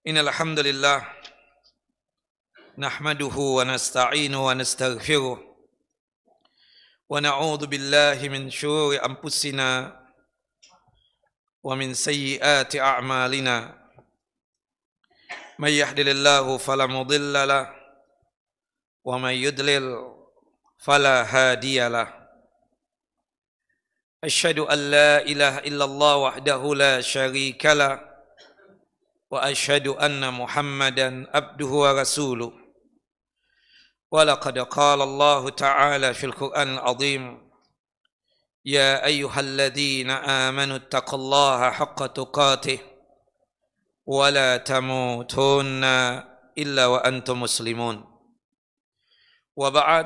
Innal hamdalillah nahmaduhu wa nasta'inu wa nastaghfiruh wa na'udzu billahi min syururi anfusina wa min sayyiati a'malina. May yahdihillahu fala mudilla lahu wa may yudlil fala hadiya lahu. Asyhadu an la ilaha illallah wahdahu la syarika lahu wa asyhadu anna Muhammadan abduhu wa rasuluh. Wa laqad qala Allah ta'ala fil Qur'anil 'azim, ya ayyuhalladzina amanu taqullaha haqqa tuqatih wa la tamutunna illa wa antum muslimun. Wa ba'd,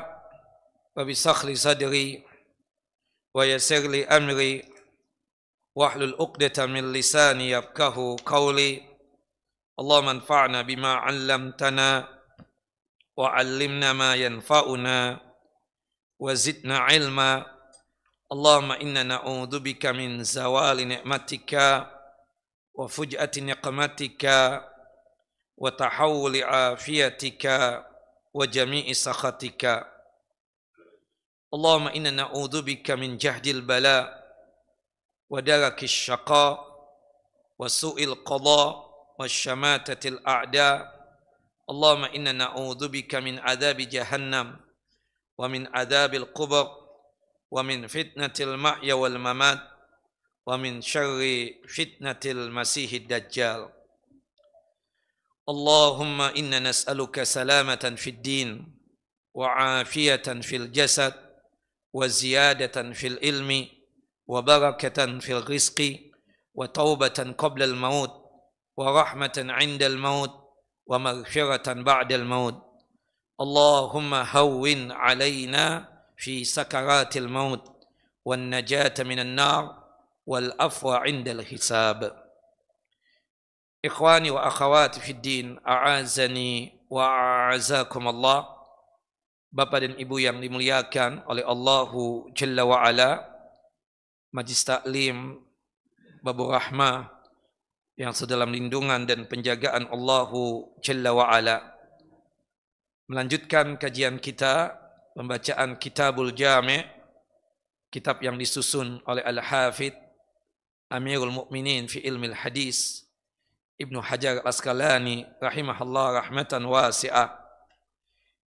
wa bisakhli sadri wa yassir li amri wahlul 'uqdatam min lisani yafqahu qawli. Allahumma anfa'na bima 'allamtana wa 'allimna ma yanfa'una wa zidna 'ilma. Allahumma inna na'udzubika min zawali ni'matika wa fuj'ati niqmatika wa tahawuli 'afiyatika wa jami'i sakhatika. Allahumma inna na'udzubika min jahdil bala wa darakis syaqa wa su'il qada wa syamatatil a'da. Allahumma inna na'udzubika min adzabi jahannam wa min adzabil qubur wa min fitnatil mahya wal mamat wa min syarri fitnatil masihid dajjal. Allahumma inna nas'aluka salamatan fid din wa afiyatan fil jasad wa ziyadatan fil ilmi wa barakatan fil rizqi wa taubatan qabla al maut wa rahmatan 'inda al maut wa maghfiratan ba'da al maut. Allahumma hawwin 'alaina fi sakaratil maut wan najata minan nar wal afwa 'inda al hisab. Ikhwani wa akhawati fid din, a'azani wa a'azakum Allah. Bapak dan Ibu yang dimuliakan oleh Allahu Jalla wa Ala, Majlis Taklim Babur Rahmah yang sedalam lindungan dan penjagaan Allahu Jalla wa Ala. Melanjutkan kajian kita, pembacaan Kitabul Jami', kitab yang disusun oleh Al-Hafidh Amirul Mukminin fi Ilmil Hadis Ibnu Hajar Al-Asqalani rahimahullah rahmatan wasi'ah,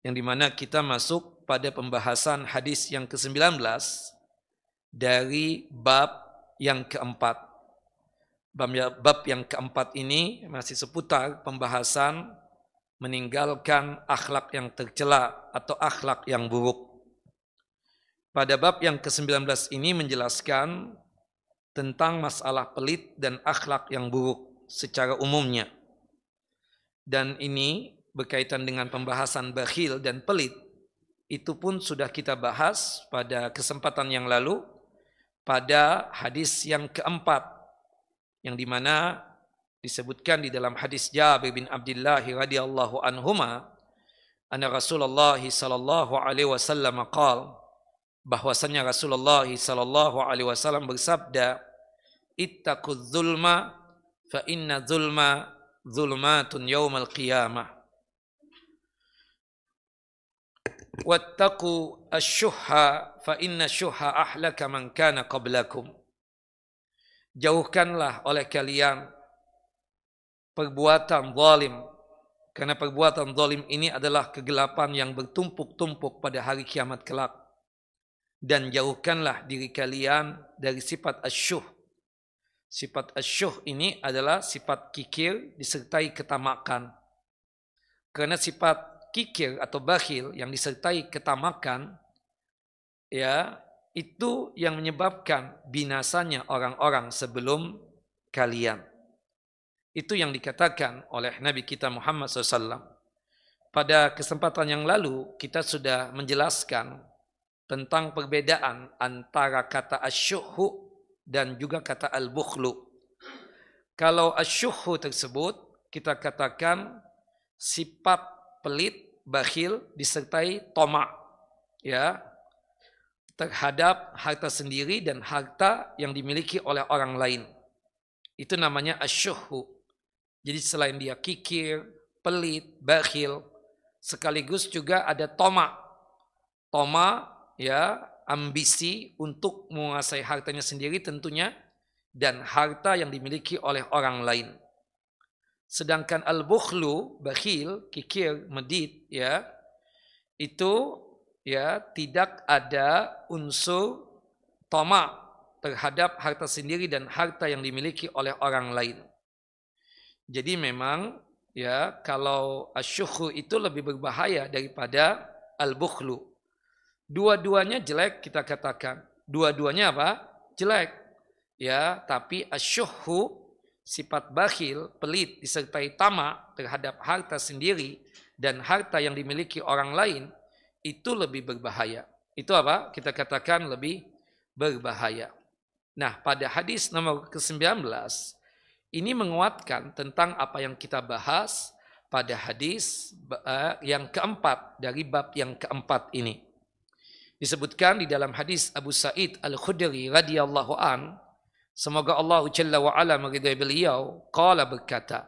yang dimana kita masuk pada pembahasan hadis yang ke-19 dari bab yang keempat. Bab yang keempat ini masih seputar pembahasan meninggalkan akhlak yang tercela atau akhlak yang buruk. Pada bab yang ke-19 ini menjelaskan tentang masalah pelit dan akhlak yang buruk secara umumnya. Dan ini berkaitan dengan pembahasan bakhil dan pelit. Itu pun sudah kita bahas pada kesempatan yang lalu pada hadis yang keempat, yang dimana disebutkan di dalam hadis Jabir bin Abdullah radhiyallahu anhuma, anna Rasulullah sallallahu alaihi wasallam qaal, bahwasanya Rasulullah sallallahu alaihi wasallam bersabda, ittaqudz zulma fa inna zulma zulmatun yaumal qiyamah wattaqu asy-syuhha fa inna syuhha ahlaka man kana qablakum. Jauhkanlah oleh kalian perbuatan zalim, karena perbuatan zalim ini adalah kegelapan yang bertumpuk-tumpuk pada hari kiamat kelak. Dan jauhkanlah diri kalian dari sifat asyuh. Sifat asyuh ini adalah sifat kikir disertai ketamakan. Karena sifat kikir atau bakhil yang disertai ketamakan, ya, itu yang menyebabkan binasanya orang-orang sebelum kalian. Itu yang dikatakan oleh Nabi kita Muhammad SAW. Pada kesempatan yang lalu kita sudah menjelaskan tentang perbedaan antara kata asyuhu dan juga kata al-bukhlu. Kalau asyuhu tersebut kita katakan sifat pelit, bakhil disertai tamak, ya, terhadap harta sendiri dan harta yang dimiliki oleh orang lain. Itu namanya asyuhu. Jadi selain dia kikir, pelit, bakhil, sekaligus juga ada toma. Toma ya, ambisi untuk menguasai hartanya sendiri tentunya, dan harta yang dimiliki oleh orang lain. Sedangkan al-bukhlu, bakhil, kikir, medit ya, itu ya tidak ada unsur toma terhadap harta sendiri dan harta yang dimiliki oleh orang lain. Jadi memang ya, kalau asyukhu itu lebih berbahaya daripada al-bukhlu. Dua-duanya jelek kita katakan. Dua-duanya apa? Jelek. Ya, tapi asyukhu, sifat bakhil, pelit disertai tamak terhadap harta sendiri dan harta yang dimiliki orang lain, itu lebih berbahaya. Itu apa? Kita katakan lebih berbahaya. Nah, pada hadis nomor ke-19 ini menguatkan tentang apa yang kita bahas pada hadis yang keempat dari bab yang keempat ini. Disebutkan di dalam hadis Abu Sa'id Al-Khudri radhiyallahu an, semoga Allah Jalla wa ala meridai beliau, qala berkata,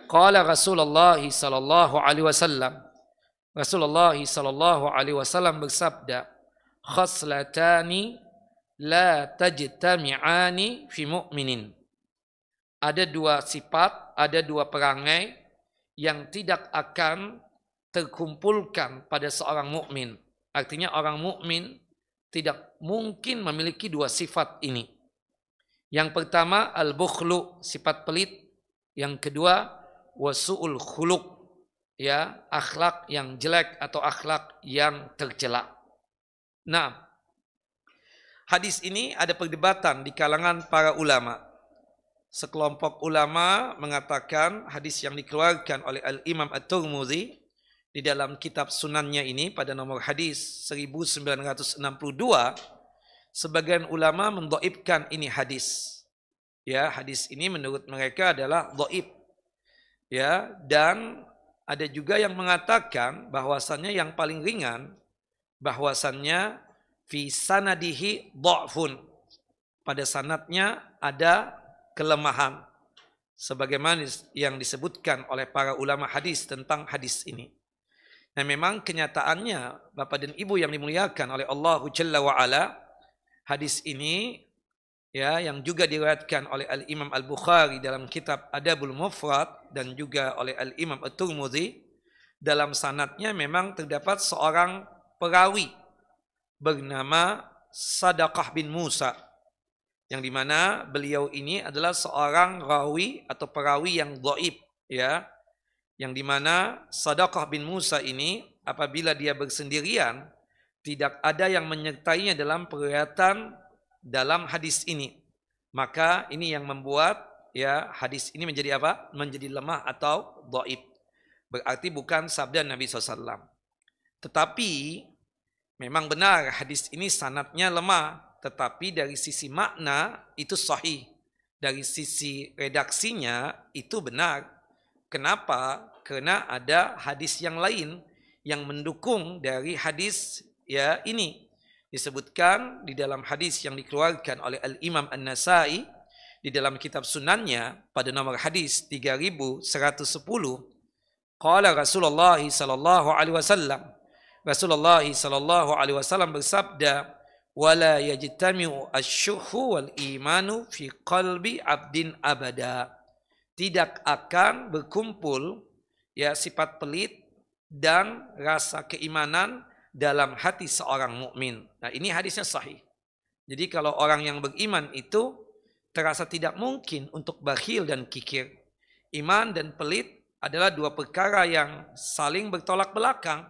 qala Rasulullah sallallahu alaihi wasallam, Rasulullah sallallahu alaihi wasallam bersabda, khaslatani la tajtami'ani fi mu'minin. Ada dua sifat, ada dua perangai yang tidak akan terkumpulkan pada seorang mukmin. Artinya orang mukmin tidak mungkin memiliki dua sifat ini. Yang pertama al-bukhlu, sifat pelit. Yang kedua wasu'ul khuluq, ya, akhlak yang jelek atau akhlak yang tercela. Nah, hadis ini ada perdebatan di kalangan para ulama. Sekelompok ulama mengatakan hadis yang dikeluarkan oleh Al-Imam At-Tirmidzi di dalam kitab sunannya ini pada nomor hadis 1962, sebagian ulama mendhaifkan ini hadis. Ya, hadis ini menurut mereka adalah dhaif. Ya, dan ada juga yang mengatakan bahwasannya yang paling ringan, bahwasannya fi sanadihi dha'fun. Pada sanadnya ada kelemahan. Sebagaimana yang disebutkan oleh para ulama hadis tentang hadis ini. Nah, memang kenyataannya Bapak dan Ibu yang dimuliakan oleh Allah Jalla wa ala, hadis ini ya, yang juga diriwayatkan oleh Al-Imam Al-Bukhari dalam kitab Adabul Mufrad dan juga oleh Al-Imam At-Tirmidzi, dalam sanadnya memang terdapat seorang perawi bernama Sadaqah bin Musa, yang dimana beliau ini adalah seorang rawi atau perawi yang dhaif ya, yang dimana Sadaqah bin Musa ini apabila dia bersendirian tidak ada yang menyertainya dalam periwayatan dalam hadis ini, maka ini yang membuat ya hadis ini menjadi apa? Menjadi lemah atau dhaif. Berarti bukan sabda Nabi SAW. Tetapi memang benar hadis ini sanadnya lemah, tetapi dari sisi makna itu sahih. Dari sisi redaksinya itu benar. Kenapa? Karena ada hadis yang lain yang mendukung dari hadis ya ini. Disebutkan di dalam hadis yang dikeluarkan oleh Al-Imam An-Nasai di dalam kitab sunannya pada nomor hadis 3110. Qala Rasulullah sallallahu alaihi wasallam. Rasulullah sallallahu alaihi wasallam bersabda, "Wala yajtami'u asy-syuhu wal imanu fi qalbi 'abdin abada." Tidak akan berkumpul ya sifat pelit dan rasa keimanan dalam hati seorang mukmin. Nah, ini hadisnya sahih. Jadi kalau orang yang beriman itu terasa tidak mungkin untuk bakhil dan kikir. Iman dan pelit adalah dua perkara yang saling bertolak belakang,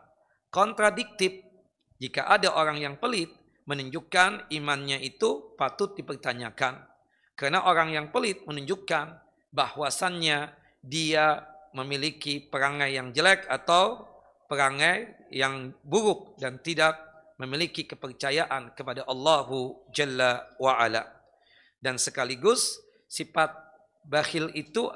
kontradiktif. Jika ada orang yang pelit, menunjukkan imannya itu patut dipertanyakan. Karena orang yang pelit menunjukkan bahwasannya dia memiliki perangai yang jelek atau perangai yang buruk dan tidak memiliki kepercayaan kepada Allah Jalla wa'ala. Dan sekaligus sifat bakhil itu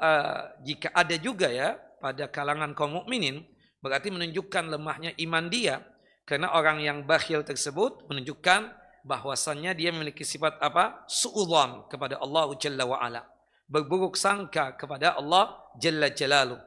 jika ada juga ya pada kalangan kaum mukminin, berarti menunjukkan lemahnya iman dia. Karena orang yang bakhil tersebut menunjukkan bahwasannya dia memiliki sifat apa? Su'udzon kepada Allah Jalla wa'ala. berburuk sangka kepada Allah Jalla Jalaluh.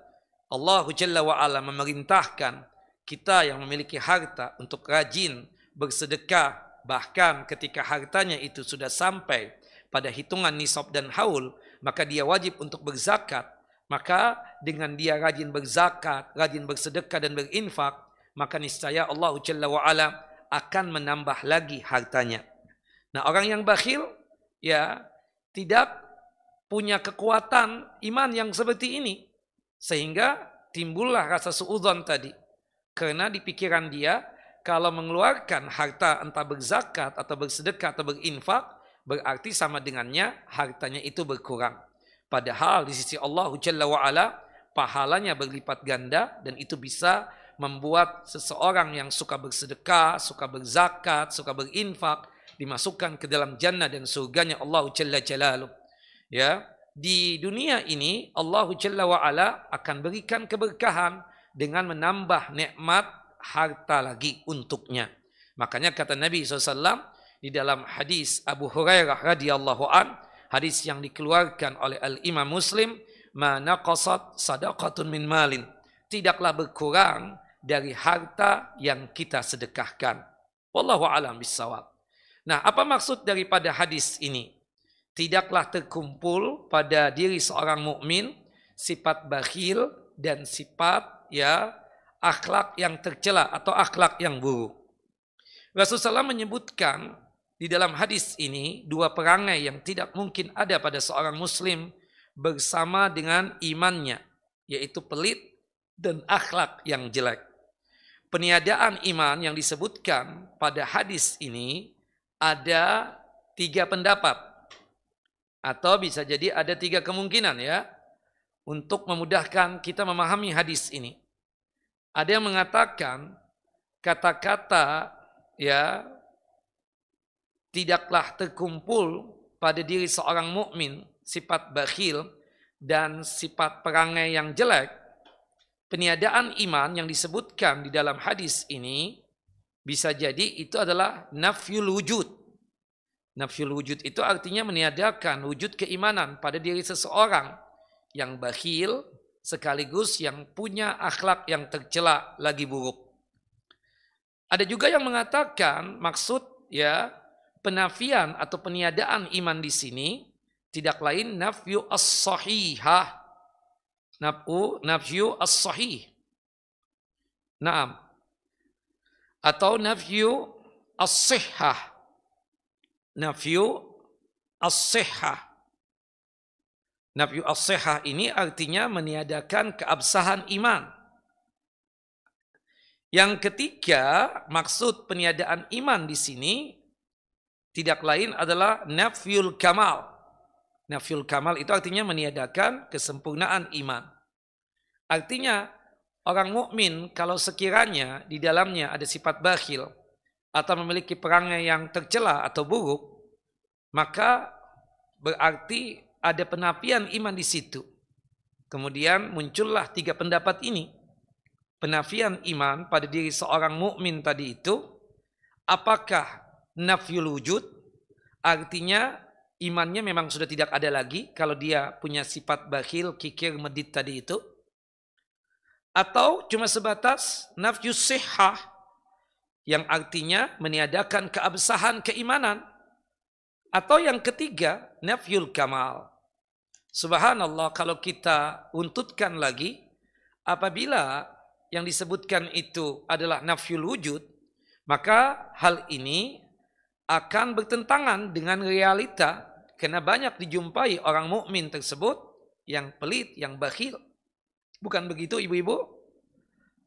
Allah Jalla wa'ala memerintahkan kita yang memiliki harta untuk rajin bersedekah, bahkan ketika hartanya itu sudah sampai pada hitungan nisab dan haul, maka dia wajib untuk berzakat. Maka dengan dia rajin berzakat, rajin bersedekah dan berinfak, maka niscaya Allah Jalla wa'ala akan menambah lagi hartanya. Nah, orang yang bakhil ya tidak punya kekuatan iman yang seperti ini, sehingga timbullah rasa suudzon tadi. Karena di pikiran dia, kalau mengeluarkan harta entah berzakat atau bersedekah atau berinfak, berarti sama dengannya hartanya itu berkurang. Padahal di sisi Allah Jalla wa'ala pahalanya berlipat ganda, dan itu bisa membuat seseorang yang suka bersedekah, suka berzakat, suka berinfak dimasukkan ke dalam jannah dan surganya Allah Jalla Jalaluh. Ya, di dunia ini Allah Jalla wa'ala akan berikan keberkahan dengan menambah nikmat harta lagi untuknya. Makanya kata Nabi SAW di dalam hadis Abu Hurairah radhiyallahu an, hadis yang dikeluarkan oleh Al-Imam Muslim, ma naqasat sadaqatun min malin, tidaklah berkurang dari harta yang kita sedekahkan. Wallahu a'lam bissawab. Nah, apa maksud daripada hadis ini? Tidaklah terkumpul pada diri seorang mukmin sifat bakhil dan sifat ya akhlak yang tercela atau akhlak yang buruk. Rasulullah SAW menyebutkan di dalam hadis ini dua perangai yang tidak mungkin ada pada seorang muslim bersama dengan imannya, yaitu pelit dan akhlak yang jelek. Peniadaan iman yang disebutkan pada hadis ini ada tiga pendapat, atau bisa jadi ada tiga kemungkinan ya, untuk memudahkan kita memahami hadis ini. Ada yang mengatakan kata-kata ya tidaklah terkumpul pada diri seorang mukmin sifat bakhil dan sifat perangai yang jelek. Peniadaan iman yang disebutkan di dalam hadis ini bisa jadi itu adalah nafyul wujud. Nafyul wujud itu artinya meniadakan wujud keimanan pada diri seseorang yang bakhil sekaligus yang punya akhlak yang tercela lagi buruk. Ada juga yang mengatakan maksud ya penafian atau peniadaan iman di sini tidak lain nafyu as-sahihah. Nafyu as-sahih. Naam. Atau nafyu as-sihhah. Nafyu as-sihhah. Nafyu as-sihhah ini artinya meniadakan keabsahan iman. Yang ketiga, maksud peniadaan iman di sini tidak lain adalah nafyul kamal. Nafyul kamal itu artinya meniadakan kesempurnaan iman. Artinya orang mukmin kalau sekiranya di dalamnya ada sifat bakhil atau memiliki perangai yang tercela atau buruk, maka berarti ada penafian iman di situ. Kemudian muncullah tiga pendapat ini. Penafian iman pada diri seorang mukmin tadi itu, apakah nafyul wujud, artinya imannya memang sudah tidak ada lagi kalau dia punya sifat bakhil, kikir, medit tadi itu, atau cuma sebatas nafyus sihhah yang artinya meniadakan keabsahan keimanan, atau yang ketiga nafyul kamal. Subhanallah, kalau kita untutkan lagi, apabila yang disebutkan itu adalah nafyul wujud, maka hal ini akan bertentangan dengan realita, karena banyak dijumpai orang mukmin tersebut yang pelit, yang bakhil. Bukan begitu ibu-ibu?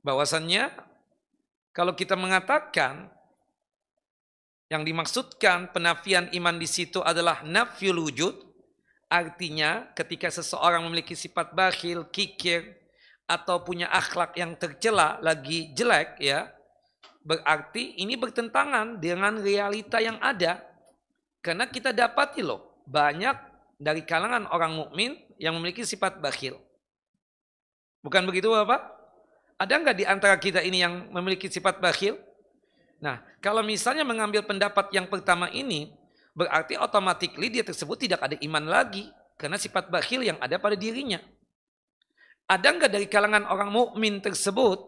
Bahwasannya kalau kita mengatakan yang dimaksudkan penafian iman di situ adalah nafyul wujud, artinya ketika seseorang memiliki sifat bakhil, kikir, atau punya akhlak yang tercela lagi jelek ya, berarti ini bertentangan dengan realita yang ada. Karena kita dapati loh, banyak dari kalangan orang mukmin yang memiliki sifat bakhil. Bukan begitu Bapak? Ada nggak di antara kita ini yang memiliki sifat bakhil? Nah, kalau misalnya mengambil pendapat yang pertama ini, berarti automatically dia tersebut tidak ada iman lagi. Karena sifat bakhil yang ada pada dirinya. Ada enggak dari kalangan orang mukmin tersebut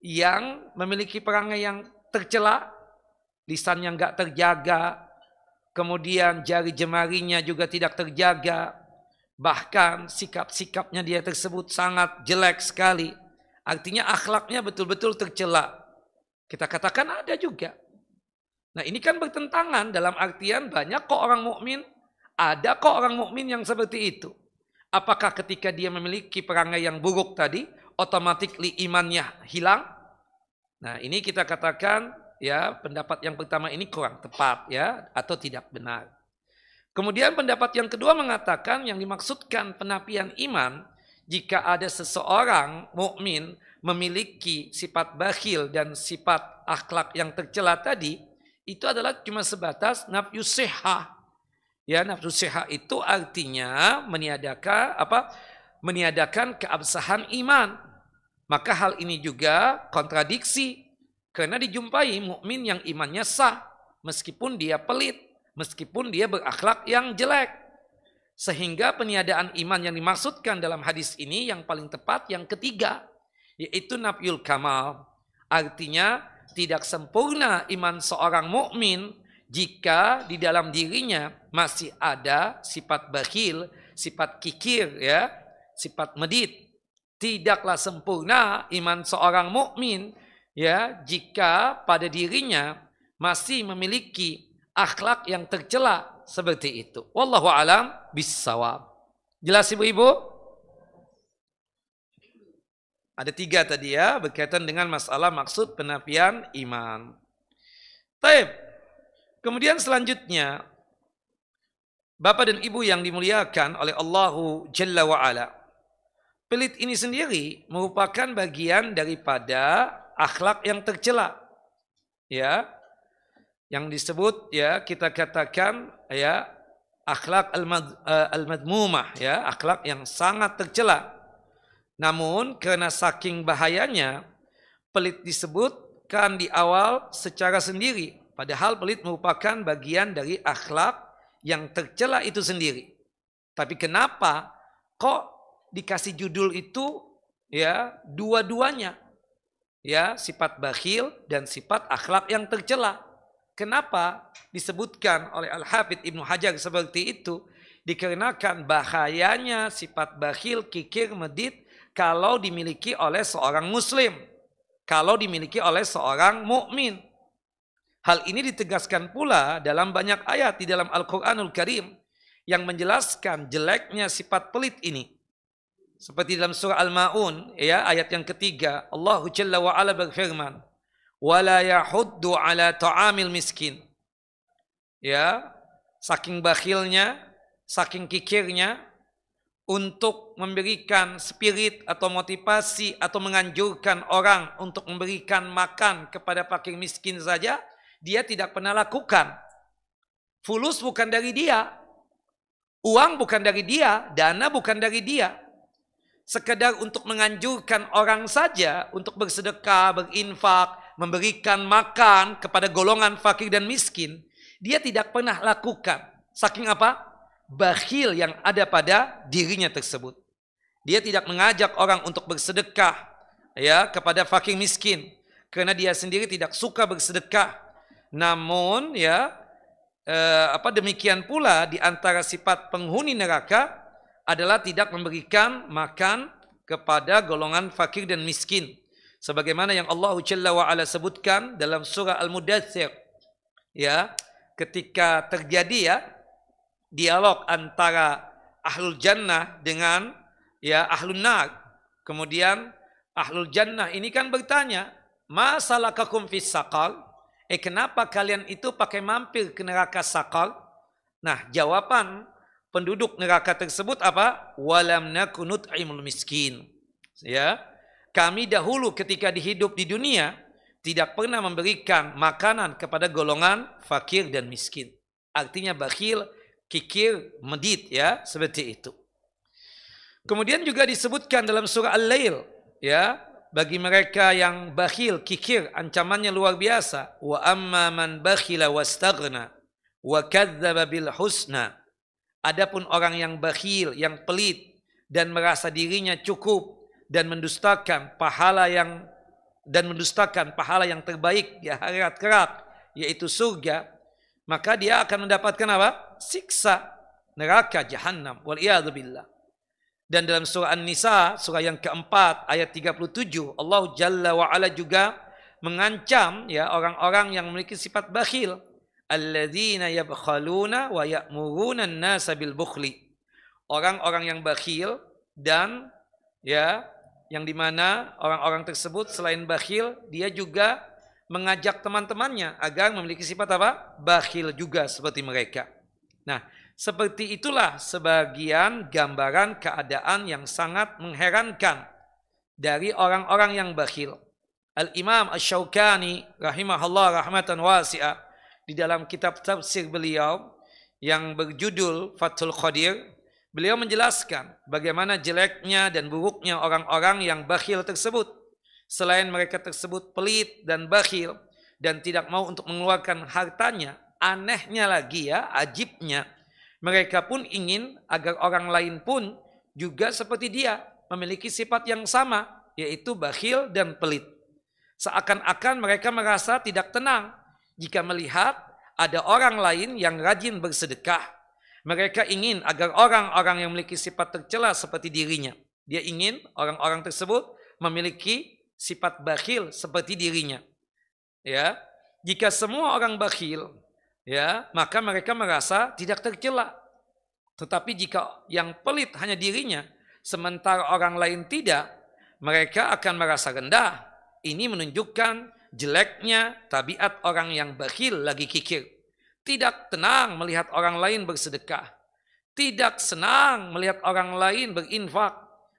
yang memiliki perangai yang tercela, lisan yang enggak terjaga, kemudian jari jemarinya juga tidak terjaga, bahkan sikap-sikapnya dia tersebut sangat jelek sekali. Artinya akhlaknya betul-betul tercela. Kita katakan ada juga. Nah, ini kan bertentangan dalam artian banyak kok orang mukmin, ada kok orang mukmin yang seperti itu. Apakah ketika dia memiliki perangai yang buruk tadi, otomatis imannya hilang? Nah, ini kita katakan ya, pendapat yang pertama ini kurang tepat ya, atau tidak benar. Kemudian pendapat yang kedua mengatakan yang dimaksudkan penapian iman jika ada seseorang mukmin memiliki sifat bakhil dan sifat akhlak yang tercela tadi, itu adalah cuma sebatas nafsu sihah. Ya, nafsu sihah itu artinya meniadakan keabsahan iman. Maka hal ini juga kontradiksi karena dijumpai mukmin yang imannya sah meskipun dia pelit, meskipun dia berakhlak yang jelek. Sehingga peniadaan iman yang dimaksudkan dalam hadis ini yang paling tepat yang ketiga, yaitu nafyul kamal. Artinya tidak sempurna iman seorang mukmin jika di dalam dirinya masih ada sifat bakhil, sifat kikir ya, sifat medit. Tidaklah sempurna iman seorang mukmin ya jika pada dirinya masih memiliki akhlak yang tercela seperti itu. Wallahu alam bissawab. Jelas ibu-ibu? Ada 3 tadi ya berkaitan dengan masalah maksud penafian iman. Baik. Kemudian selanjutnya Bapak dan Ibu yang dimuliakan oleh Allahu Jalla wa Ala. Pelit ini sendiri merupakan bagian daripada akhlak yang tercela. Ya. Yang disebut ya kita katakan ya akhlak al-madmumah ya, akhlak yang sangat tercela. Namun karena saking bahayanya pelit disebutkan di awal secara sendiri, padahal pelit merupakan bagian dari akhlak yang tercela itu sendiri. Tapi kenapa kok dikasih judul itu ya dua-duanya? Ya, sifat bakhil dan sifat akhlak yang tercela. Kenapa disebutkan oleh Al-Hafidz Ibnu Hajar seperti itu? Dikarenakan bahayanya sifat bakhil, kikir, medit kalau dimiliki oleh seorang muslim, kalau dimiliki oleh seorang mukmin. Hal ini ditegaskan pula dalam banyak ayat di dalam Al-Qur'anul Karim yang menjelaskan jeleknya sifat pelit ini. Seperti dalam surah Al-Maun ya, ayat yang ketiga, Allah Jalla wa Ala berfirman, wala yahuddu ala ta'amil miskin. Ya, saking bakhilnya, saking kikirnya untuk memberikan spirit atau motivasi atau menganjurkan orang untuk memberikan makan kepada fakir miskin saja, dia tidak pernah lakukan. Fulus bukan dari dia, uang bukan dari dia, dana bukan dari dia. Sekedar untuk menganjurkan orang saja untuk bersedekah, berinfak, memberikan makan kepada golongan fakir dan miskin, dia tidak pernah lakukan. Saking apa? Bakhil yang ada pada dirinya tersebut. Dia tidak mengajak orang untuk bersedekah ya kepada fakir miskin karena dia sendiri tidak suka bersedekah. Namun ya demikian pula di antara sifat penghuni neraka adalah tidak memberikan makan kepada golongan fakir dan miskin. Sebagaimana yang Allah Jalla wa Ala sebutkan dalam surah Al-Mudaththir. Ya, ketika terjadi ya dialog antara ahlul jannah dengan ya ahlun nar. Kemudian ahlul jannah ini kan bertanya, "Ma salakakum fis saqar?" Kenapa kalian itu pakai mampir ke neraka saqar? Nah, jawaban penduduk neraka tersebut apa? Walam naku nut'imul miskin. Ya. Kami dahulu ketika hidup di dunia tidak pernah memberikan makanan kepada golongan fakir dan miskin. Artinya bakhil, kikir, medit ya, seperti itu. Kemudian juga disebutkan dalam surah Al-Lail ya, bagi mereka yang bakhil, kikir, ancamannya luar biasa. Wa amma man bakhila wastaghna wa kadzdzaba bil husna Adapun orang yang bakhil, yang pelit dan merasa dirinya cukup dan mendustakan pahala yang terbaik di akhirat kelak, yaitu surga, maka dia akan mendapatkan apa? Siksa neraka jahanam. Waliyadzubillah. Dan dalam surah An-Nisa, surah yang keempat, ayat 37, Allah Jalla wa'ala juga mengancam ya orang-orang yang memiliki sifat bakhil. Alladzina yabkhaluna wa ya'muruna an-nasa bil bukhli. Orang-orang yang bakhil dan ya yang dimana orang-orang tersebut selain bakhil, dia juga mengajak teman-temannya agar memiliki sifat apa? Bakhil juga seperti mereka. Nah, seperti itulah sebagian gambaran keadaan yang sangat mengherankan dari orang-orang yang bakhil. Al-Imam Asy-Syaukani rahimahullah rahmatan wasi'ah di dalam kitab tafsir beliau yang berjudul Fathul Qadir, beliau menjelaskan bagaimana jeleknya dan buruknya orang-orang yang bakhil tersebut. Selain mereka tersebut pelit dan bakhil dan tidak mau untuk mengeluarkan hartanya, anehnya lagi ya, ajibnya, mereka pun ingin agar orang lain pun juga seperti dia, memiliki sifat yang sama, yaitu bakhil dan pelit. Seakan-akan mereka merasa tidak tenang jika melihat ada orang lain yang rajin bersedekah. Mereka ingin agar orang-orang yang memiliki sifat tercela seperti dirinya. Dia ingin orang-orang tersebut memiliki sifat bakhil seperti dirinya. Ya, jika semua orang bakhil, ya, maka mereka merasa tidak tercela. Tetapi jika yang pelit hanya dirinya, sementara orang lain tidak, mereka akan merasa rendah. Ini menunjukkan jeleknya tabiat orang yang bakhil lagi kikir. Tidak tenang melihat orang lain bersedekah. Tidak senang melihat orang lain berinfak.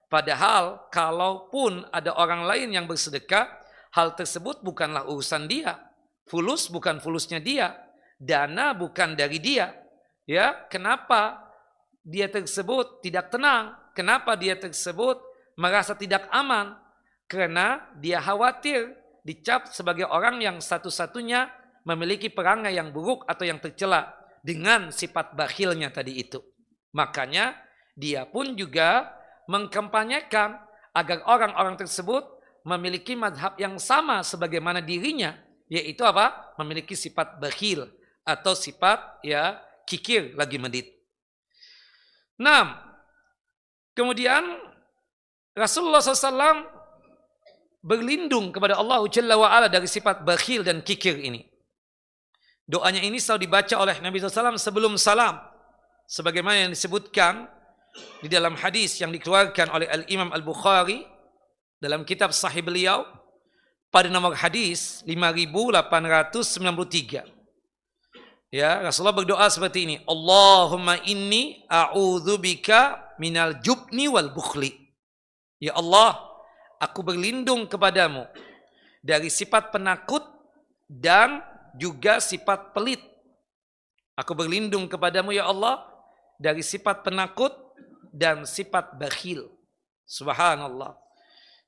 Padahal kalaupun ada orang lain yang bersedekah, hal tersebut bukanlah urusan dia. Fulus bukan fulusnya dia. Dana bukan dari dia. Ya, kenapa dia tersebut tidak tenang? Kenapa dia tersebut merasa tidak aman? Karena dia khawatir dicap sebagai orang yang satu-satunya memiliki perangai yang buruk atau yang tercela dengan sifat bakhilnya tadi itu. Makanya dia pun juga mengkampanyekan agar orang-orang tersebut memiliki madhab yang sama sebagaimana dirinya, yaitu apa? Memiliki sifat bakhil atau sifat ya kikir lagi medit. 6. Kemudian Rasulullah SAW berlindung kepada Allah Jalla wa'ala dari sifat bakhil dan kikir ini. Doanya ini selalu dibaca oleh Nabi SAW sebelum salam. Sebagaimana yang disebutkan di dalam hadis yang dikeluarkan oleh Al-Imam Al-Bukhari dalam kitab sahih beliau pada nomor hadis 5893. Ya, Rasulullah berdoa seperti ini. Allahumma inni a'udzubika minal jubni wal bukhli. Ya Allah, aku berlindung kepadamu dari sifat penakut dan juga sifat pelit. Aku berlindung kepadamu ya Allah dari sifat penakut dan sifat bakhil. Subhanallah.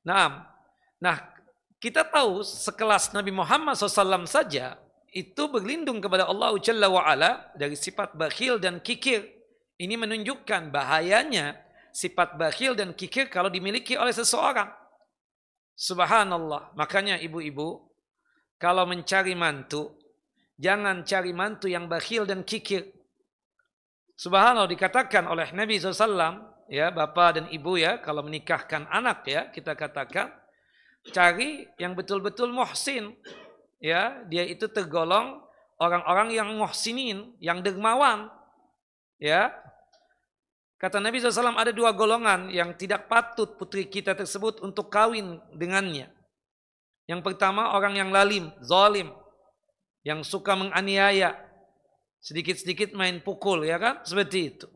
Nah, kita tahu sekelas Nabi Muhammad SAW saja itu berlindung kepada Allah Jalla wa'ala dari sifat bakhil dan kikir. Ini menunjukkan bahayanya sifat bakhil dan kikir kalau dimiliki oleh seseorang. Subhanallah. Makanya ibu-ibu, kalau mencari mantu, jangan cari mantu yang bakhil dan kikir. Subhanallah, dikatakan oleh Nabi SAW, ya bapak dan ibu ya, kalau menikahkan anak ya, kita katakan, cari yang betul-betul muhsin. Ya, dia itu tergolong orang-orang yang muhsinin, yang dermawan. Ya, kata Nabi SAW ada dua golongan yang tidak patut putri kita tersebut untuk kawin dengannya. Yang pertama orang yang lalim, zalim, yang suka menganiaya, sedikit-sedikit main pukul, ya kan? Seperti itu.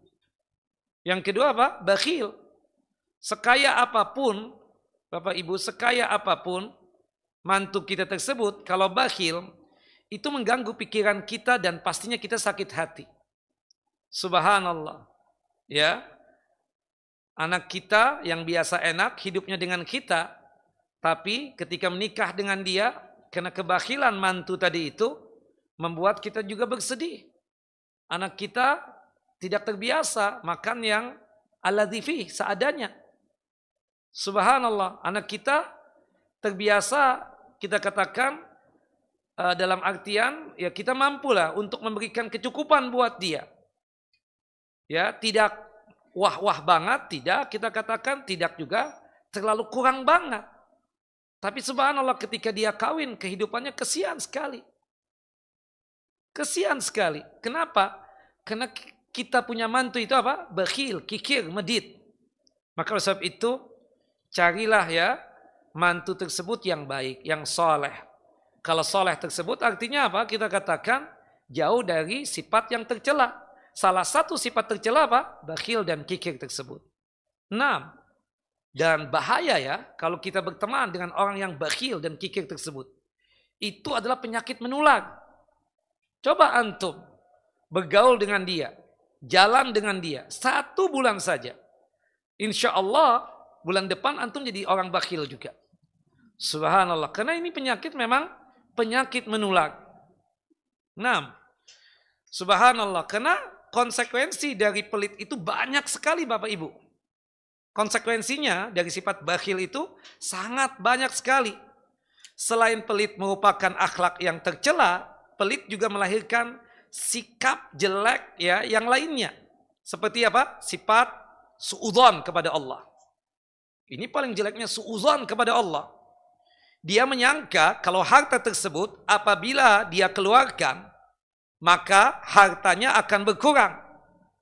Yang kedua apa? Bakhil. Sekaya apapun, Bapak Ibu, sekaya apapun mantu kita tersebut, kalau bakhil, itu mengganggu pikiran kita dan pastinya kita sakit hati. Subhanallah. Ya, anak kita yang biasa enak hidupnya dengan kita, tapi ketika menikah dengan dia, karena kebakhilan mantu tadi itu, membuat kita juga bersedih. Anak kita tidak terbiasa makan yang alladzi fih, seadanya. Subhanallah, anak kita terbiasa, kita katakan dalam artian ya kita mampulah untuk memberikan kecukupan buat dia. Ya, tidak wah-wah banget, tidak, kita katakan tidak juga terlalu kurang banget. Tapi subhanallah ketika dia kawin, kehidupannya kesian sekali. Kesian sekali. Kenapa? Karena kita punya mantu itu apa? Bakhil, kikir, medit. Maka oleh sebab itu, carilah ya mantu tersebut yang baik, yang soleh. Kalau soleh tersebut artinya apa? Kita katakan jauh dari sifat yang tercela. Salah satu sifat tercela apa? Bakhil dan kikir tersebut. 6. Dan bahaya ya kalau kita berteman dengan orang yang bakhil dan kikir tersebut. Itu adalah penyakit menular. Coba antum bergaul dengan dia, jalan dengan dia 1 bulan saja. Insya Allah bulan depan antum jadi orang bakhil juga. Subhanallah. Karena ini penyakit memang penyakit menular. 6. Subhanallah. Karena konsekuensi dari pelit itu banyak sekali Bapak Ibu. Konsekuensinya dari sifat bakhil itu sangat banyak sekali. Selain pelit merupakan akhlak yang tercela, pelit juga melahirkan sikap jelek ya yang lainnya. Seperti apa? Sifat suudzon kepada Allah. Ini paling jeleknya, suudzon kepada Allah. Dia menyangka kalau harta tersebut apabila dia keluarkan, maka hartanya akan berkurang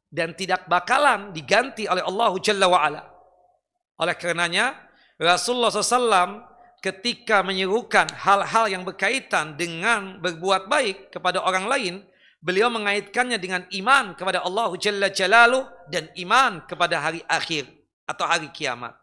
dan tidak bakalan diganti oleh Allah Jalla wa'ala. Oleh karenanya Rasulullah SAW ketika menyerukan hal-hal yang berkaitan dengan berbuat baik kepada orang lain, beliau mengaitkannya dengan iman kepada Allah Jalla Jalaluh dan iman kepada hari akhir atau hari kiamat.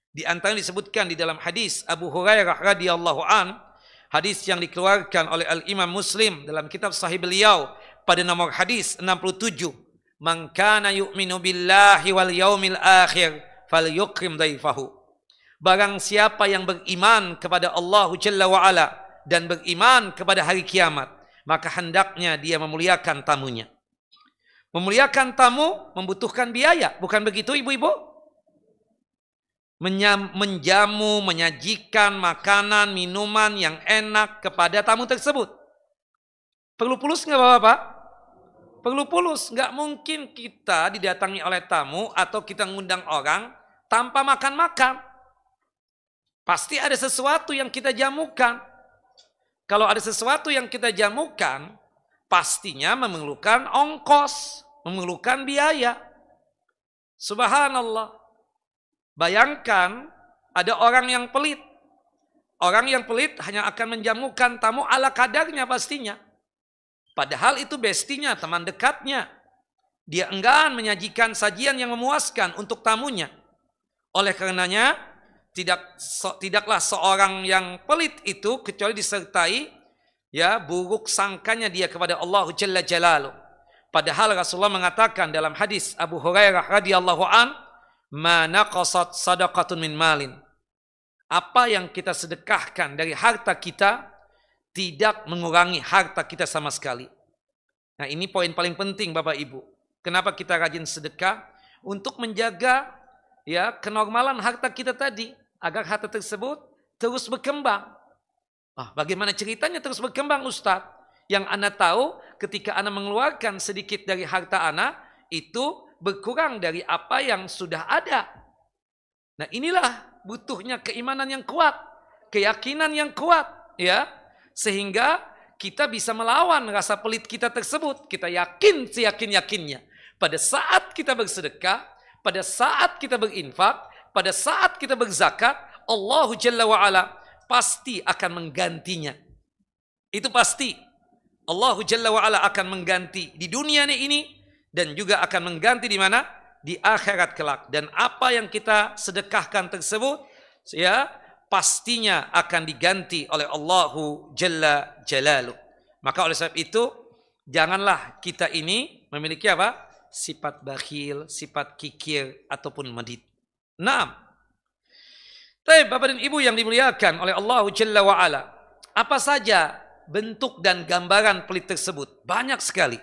Di antara disebutkan di dalam hadis Abu Hurairah radhiyallahu an, hadis yang dikeluarkan oleh Al-Imam Muslim dalam kitab sahih beliau pada nomor hadis 67. Man kana yu'minu billahi wal yaumil akhir falyukrim daifahu. Barang siapa yang beriman kepada Allah Jalla wa'ala dan beriman kepada hari kiamat, maka hendaknya dia memuliakan tamunya. Memuliakan tamu membutuhkan biaya, bukan begitu ibu-ibu? Menjamu, menyajikan makanan, minuman yang enak kepada tamu tersebut. Perlu pulus nggak Bapak? Perlu pulus. Nggak mungkin kita didatangi oleh tamu atau kita ngundang orang tanpa makan-makan. Pasti ada sesuatu yang kita jamukan. Kalau ada sesuatu yang kita jamukan, pastinya memerlukan ongkos, memerlukan biaya. Subhanallah. Bayangkan ada orang yang pelit. Orang yang pelit hanya akan menjamukan tamu ala kadarnya pastinya. Padahal itu bestinya, teman dekatnya. Dia enggan menyajikan sajian yang memuaskan untuk tamunya. Oleh karenanya, tidaklah seorang yang pelit itu kecuali disertai ya buruk sangkanya dia kepada Allah Jalla Jalaluh. Padahal Rasulullah mengatakan dalam hadis Abu Hurairah radhiyallahu an, "Ma naqasat sadaqatun min malin." Apa yang kita sedekahkan dari harta kita tidak mengurangi harta kita sama sekali. Nah, ini poin paling penting Bapak Ibu. Kenapa kita rajin sedekah? Untuk menjaga ya kenormalan harta kita tadi, agar harta tersebut terus berkembang. Bagaimana ceritanya terus berkembang Ustadz? Yang Anda tahu ketika Anda mengeluarkan sedikit dari harta Anda, itu berkurang dari apa yang sudah ada. Nah, inilah butuhnya keimanan yang kuat, keyakinan yang kuat, ya, sehingga kita bisa melawan rasa pelit kita tersebut. Kita yakin seyakin-yakinnya pada saat kita bersedekah, pada saat kita berinfak, pada saat kita berzakat, Allah Jalla wa'ala pasti akan menggantinya. Itu pasti. Allah Jalla wa'ala akan mengganti di dunia ini dan juga akan mengganti di mana? Di akhirat kelak. Dan apa yang kita sedekahkan tersebut ya pastinya akan diganti oleh Allahu Jalla Jalaluh. Maka oleh sebab itu janganlah kita ini memiliki apa? Sifat bakhil, sifat kikir ataupun medit. 6. Baik, Bapak dan Ibu yang dimuliakan oleh Allahu Jalla wa'ala, apa saja bentuk dan gambaran pelit tersebut? Banyak sekali.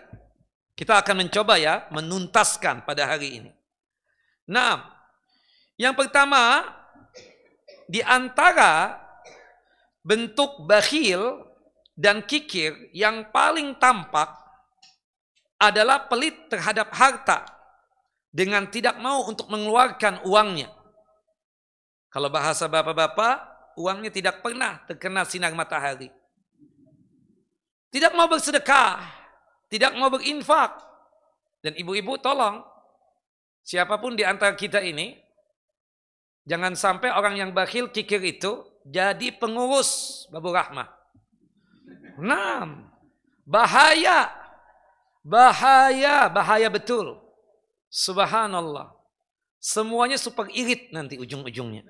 Kita akan mencoba ya menuntaskan pada hari ini. Nah, yang pertama di antara bentuk bakhil dan kikir yang paling tampak adalah pelit terhadap harta dengan tidak mau untuk mengeluarkan uangnya. Kalau bahasa bapak-bapak, uangnya tidak pernah terkena sinar matahari. Tidak mau bersedekah, tidak mau berinfak. Dan ibu-ibu tolong, siapapun di antara kita ini, jangan sampai orang yang bakhil kikir itu jadi pengurus Babu Rahmah. Nah, bahaya. Bahaya betul. Subhanallah. Semuanya super irit nanti ujung-ujungnya.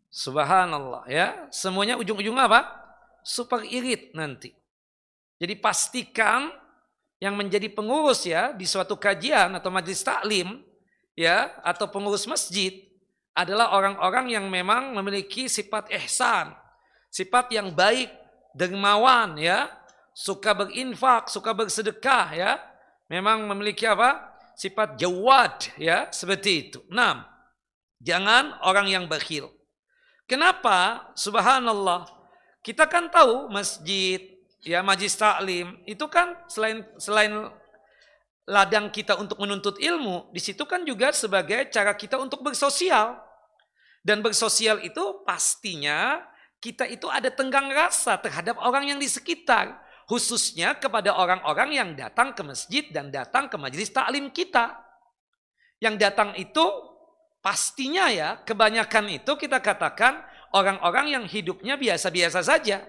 Subhanallah ya. Semuanya ujung-ujungnya apa? Super irit nanti. Jadi pastikan yang menjadi pengurus ya di suatu kajian atau majelis taklim ya atau pengurus masjid adalah orang-orang yang memang memiliki sifat ihsan, sifat yang baik, dermawan ya, suka berinfak, suka bersedekah ya. Memang memiliki apa? Sifat jawad ya, seperti itu. Nah, jangan orang yang bakhil. Kenapa? Subhanallah. Kita kan tahu masjid ya, majelis taklim itu kan selain ladang kita untuk menuntut ilmu, di situ kan juga sebagai cara kita untuk bersosial. Dan bersosial itu pastinya kita itu ada tenggang rasa terhadap orang yang di sekitar, khususnya kepada orang-orang yang datang ke masjid dan datang ke majelis taklim kita. Yang datang itu pastinya ya, kebanyakan itu kita katakan orang-orang yang hidupnya biasa-biasa saja.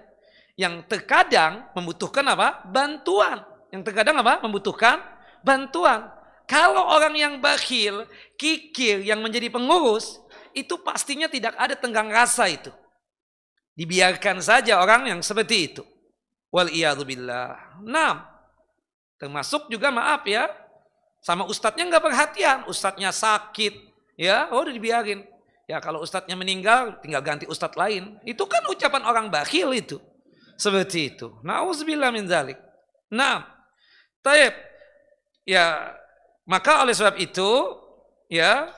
Yang terkadang membutuhkan apa? Bantuan. Yang terkadang apa? Membutuhkan bantuan. Kalau orang yang bakhil, kikir, yang menjadi pengurus, itu pastinya tidak ada tenggang rasa itu. Dibiarkan saja orang yang seperti itu. Wal'iyadzubillah. Nah, termasuk juga maaf ya, sama ustadznya nggak perhatian. Ustadznya sakit, ya, udah dibiarin. Ya kalau ustadznya meninggal, tinggal ganti ustadz lain. Itu kan ucapan orang bakhil itu. Seperti itu. Na'udzubillah min dzalik. Nah, taib. Ya, maka oleh sebab itu, ya,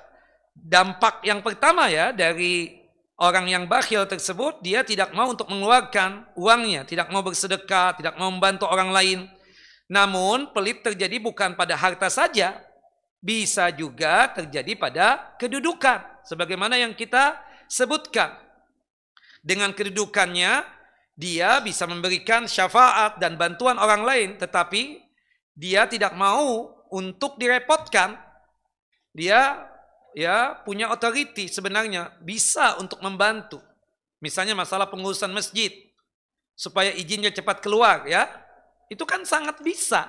dampak yang pertama ya dari orang yang bakhil tersebut, dia tidak mau untuk mengeluarkan uangnya, tidak mau bersedekah, tidak mau membantu orang lain. Namun pelit terjadi bukan pada harta saja, bisa juga terjadi pada kedudukan. Sebagaimana yang kita sebutkan. Dengan kedudukannya, dia bisa memberikan syafaat dan bantuan orang lain, tetapi dia tidak mau untuk direpotkan. Dia ya punya otoriti sebenarnya, bisa untuk membantu. Misalnya masalah pengurusan masjid supaya izinnya cepat keluar ya. Itu kan sangat bisa.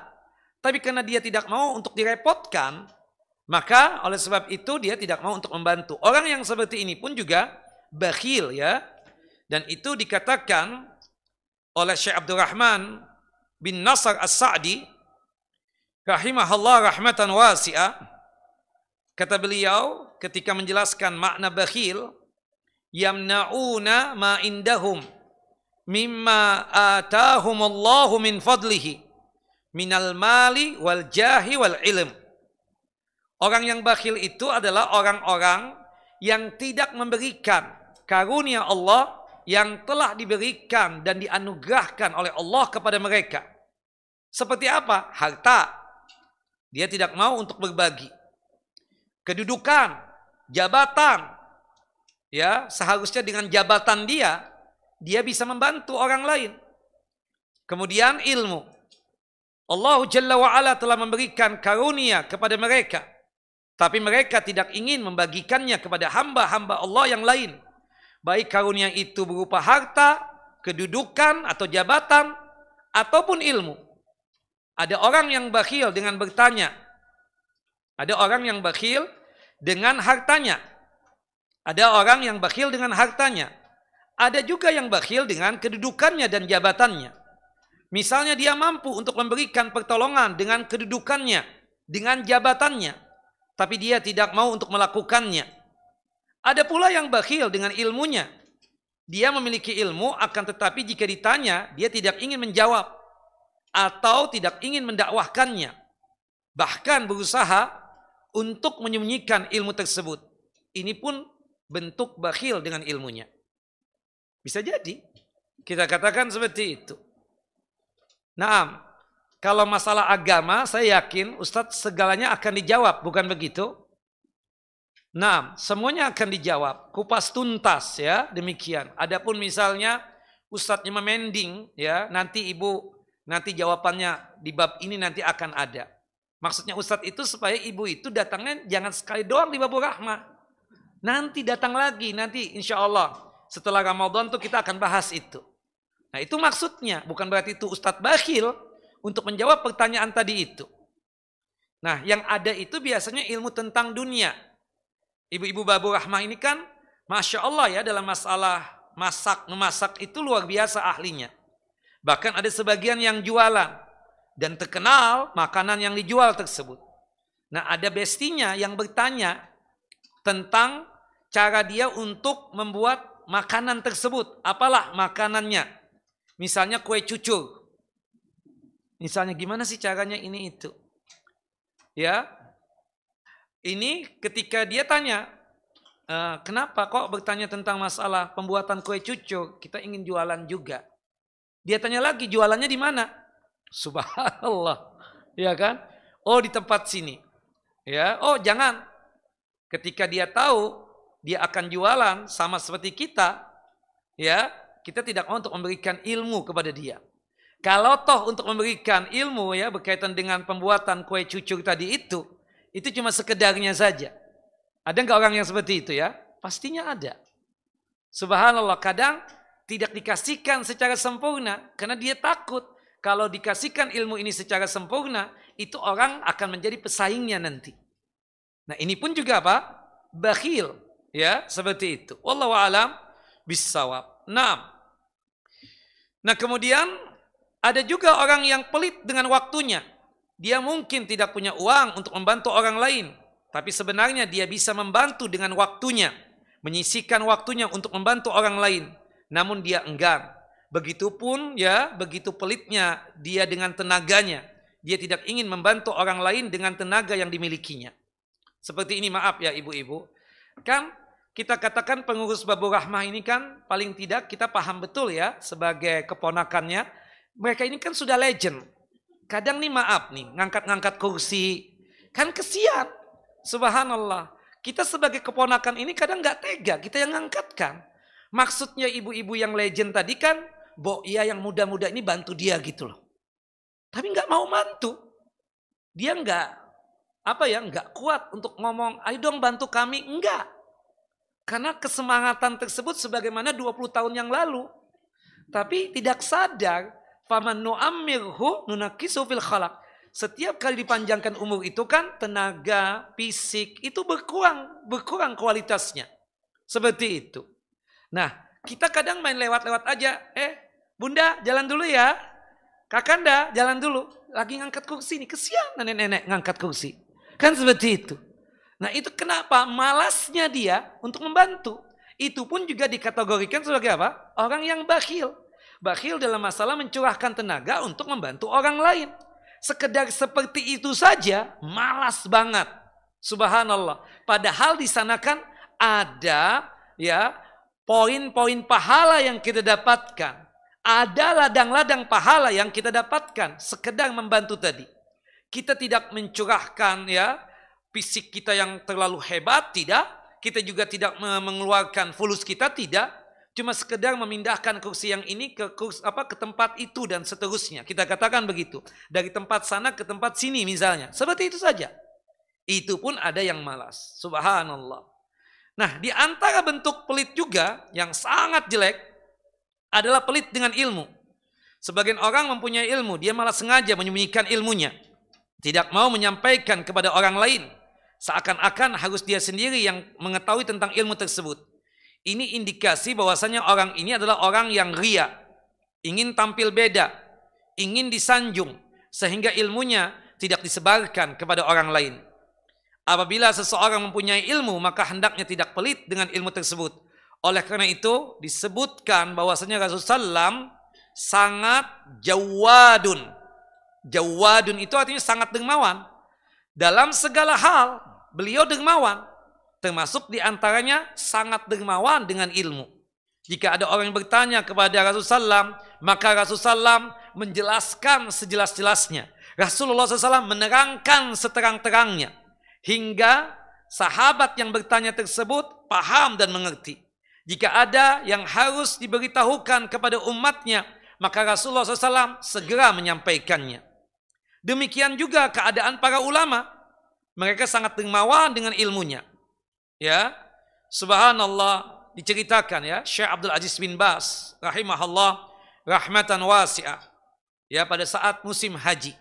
Tapi karena dia tidak mau untuk direpotkan, maka oleh sebab itu dia tidak mau untuk membantu. Orang yang seperti ini pun juga bakhil ya. Dan itu dikatakan oleh Syekh Abdurrahman bin Nasr As-Sa'di rahimahullah rahmatan wasi'ah. Kata beliau ketika menjelaskan makna bakhil, yamna'una ma indahum mimma atahumullahu min fadlihi minal mali wal jahi wal ilm. Orang yang bakhil itu adalah orang-orang yang tidak memberikan karunia Allah yang telah diberikan dan dianugerahkan oleh Allah kepada mereka. Seperti apa? Harta. Dia tidak mau untuk berbagi. Kedudukan, jabatan. Ya, seharusnya dengan jabatan dia bisa membantu orang lain. Kemudian ilmu. Allah Jalla wa'ala telah memberikan karunia kepada mereka. Tapi mereka tidak ingin membagikannya kepada hamba-hamba Allah yang lain. Baik karunia itu berupa harta, kedudukan atau jabatan, ataupun ilmu. Ada orang yang bakhil dengan bertanya. Ada orang yang bakhil dengan hartanya. Ada orang yang bakhil dengan hartanya. Ada juga yang bakhil dengan kedudukannya dan jabatannya. Misalnya dia mampu untuk memberikan pertolongan dengan kedudukannya, dengan jabatannya. Tapi dia tidak mau untuk melakukannya. Ada pula yang bakhil dengan ilmunya. Dia memiliki ilmu, akan tetapi jika ditanya, dia tidak ingin menjawab. Atau tidak ingin mendakwahkannya. Bahkan berusaha untuk menyembunyikan ilmu tersebut. Ini pun bentuk bakhil dengan ilmunya. Bisa jadi kita katakan seperti itu. Nah, kalau masalah agama saya yakin Ustadz segalanya akan dijawab, bukan begitu? Nah, semuanya akan dijawab, kupas tuntas ya, demikian. Adapun misalnya Ustadznya memending ya, nanti jawabannya di bab ini nanti akan ada. Maksudnya Ustadz itu supaya ibu itu datangnya jangan sekali doang di Babur Rahmah. Nanti datang lagi, nanti insya Allah setelah Ramadan tuh kita akan bahas itu. Nah itu maksudnya, bukan berarti itu Ustadz bakhil untuk menjawab pertanyaan tadi itu. Nah yang ada itu biasanya ilmu tentang dunia. Ibu-ibu Babur Rahmah ini kan, Masya Allah ya dalam masalah memasak itu luar biasa ahlinya. Bahkan ada sebagian yang jualan dan terkenal makanan yang dijual tersebut. Nah ada bestinya yang bertanya tentang cara dia untuk membuat makanan tersebut. Apalah makanannya? Misalnya kue cucur. Misalnya gimana sih caranya ini itu? Ya, ini ketika dia tanya, kenapa kok bertanya tentang masalah pembuatan kue cucur? Kita ingin jualan juga. Dia tanya lagi, jualannya di mana? Subhanallah, ya kan? Oh di tempat sini. Ya, oh jangan. Ketika dia tahu dia akan jualan sama seperti kita, ya kita tidak mau untuk memberikan ilmu kepada dia. Kalau toh untuk memberikan ilmu ya berkaitan dengan pembuatan kue cucur tadi itu cuma sekedarnya saja. Ada nggak orang yang seperti itu ya? Pastinya ada. Subhanallah, kadang tidak dikasihkan secara sempurna karena dia takut kalau dikasihkan ilmu ini secara sempurna itu orang akan menjadi pesaingnya nanti. Nah ini pun juga apa? Bakhil ya seperti itu. Wallahu a'lam bissawab. Nah kemudian ada juga orang yang pelit dengan waktunya. Dia mungkin tidak punya uang untuk membantu orang lain, tapi sebenarnya dia bisa membantu dengan waktunya, menyisihkan waktunya untuk membantu orang lain. Namun dia enggan. Begitupun ya, begitu pelitnya dia dengan tenaganya. Dia tidak ingin membantu orang lain dengan tenaga yang dimilikinya. Seperti ini, maaf ya ibu-ibu. Kan kita katakan pengurus Babur Rahmah ini kan paling tidak kita paham betul ya sebagai keponakannya. Mereka ini kan sudah legend. Kadang nih maaf nih, ngangkat-ngangkat kursi. Kan kesian. Subhanallah. Kita sebagai keponakan ini kadang nggak tega, kita yang ngangkatkan. Maksudnya ibu-ibu yang legend tadi kan, iya yang muda-muda ini bantu dia gitu loh. Tapi nggak mau bantu. Dia nggak kuat untuk ngomong, ayo dong bantu kami. Enggak. Karena kesemangatan tersebut sebagaimana 20 tahun yang lalu. Tapi tidak sadar, faman nu'ammirhu nunakisu fil khalaq. Setiap kali dipanjangkan umur itu kan tenaga, fisik itu berkurang kualitasnya. Seperti itu. Nah, kita kadang main lewat-lewat aja. Bunda jalan dulu ya. Kakanda jalan dulu. Lagi ngangkat kursi nih. Kesian nenek-nenek ngangkat kursi. Kan seperti itu. Nah itu kenapa? Malasnya dia untuk membantu. Itu pun juga dikategorikan sebagai apa? Orang yang bakhil. Bakhil dalam masalah mencurahkan tenaga untuk membantu orang lain. Sekedar seperti itu saja malas banget. Subhanallah. Padahal di sana kan ada ya poin-poin pahala yang kita dapatkan. Ada ladang-ladang pahala yang kita dapatkan sekedar membantu tadi. Kita tidak mencurahkan ya fisik kita yang terlalu hebat, tidak. Kita juga tidak mengeluarkan fulus kita, tidak. Cuma sekedar memindahkan kursi yang ini ke tempat itu dan seterusnya. Kita katakan begitu. Dari tempat sana ke tempat sini misalnya. Seperti itu saja. Itu pun ada yang malas. Subhanallah. Nah, di antara bentuk pelit juga yang sangat jelek adalah pelit dengan ilmu. Sebagian orang mempunyai ilmu, dia malah sengaja menyembunyikan ilmunya. Tidak mau menyampaikan kepada orang lain. Seakan-akan harus dia sendiri yang mengetahui tentang ilmu tersebut. Ini indikasi bahwasanya orang ini adalah orang yang ria, ingin tampil beda, ingin disanjung, sehingga ilmunya tidak disebarkan kepada orang lain. Apabila seseorang mempunyai ilmu, maka hendaknya tidak pelit dengan ilmu tersebut. Oleh karena itu, disebutkan bahwasanya Rasulullah SAW sangat jawadun. Jawadun itu artinya sangat dermawan. Dalam segala hal, beliau dermawan. Termasuk diantaranya sangat dermawan dengan ilmu. Jika ada orang yang bertanya kepada Rasulullah SAW, maka Rasulullah SAW menjelaskan sejelas-jelasnya. Rasulullah SAW menerangkan seterang-terangnya. Hingga sahabat yang bertanya tersebut paham dan mengerti. Jika ada yang harus diberitahukan kepada umatnya, maka Rasulullah SAW segera menyampaikannya. Demikian juga keadaan para ulama. Mereka sangat dermawan dengan ilmunya. Ya, subhanallah, diceritakan ya, Syekh Abdul Aziz bin Baz rahimahullah rahmatan wasi'ah. Ya, pada saat musim haji,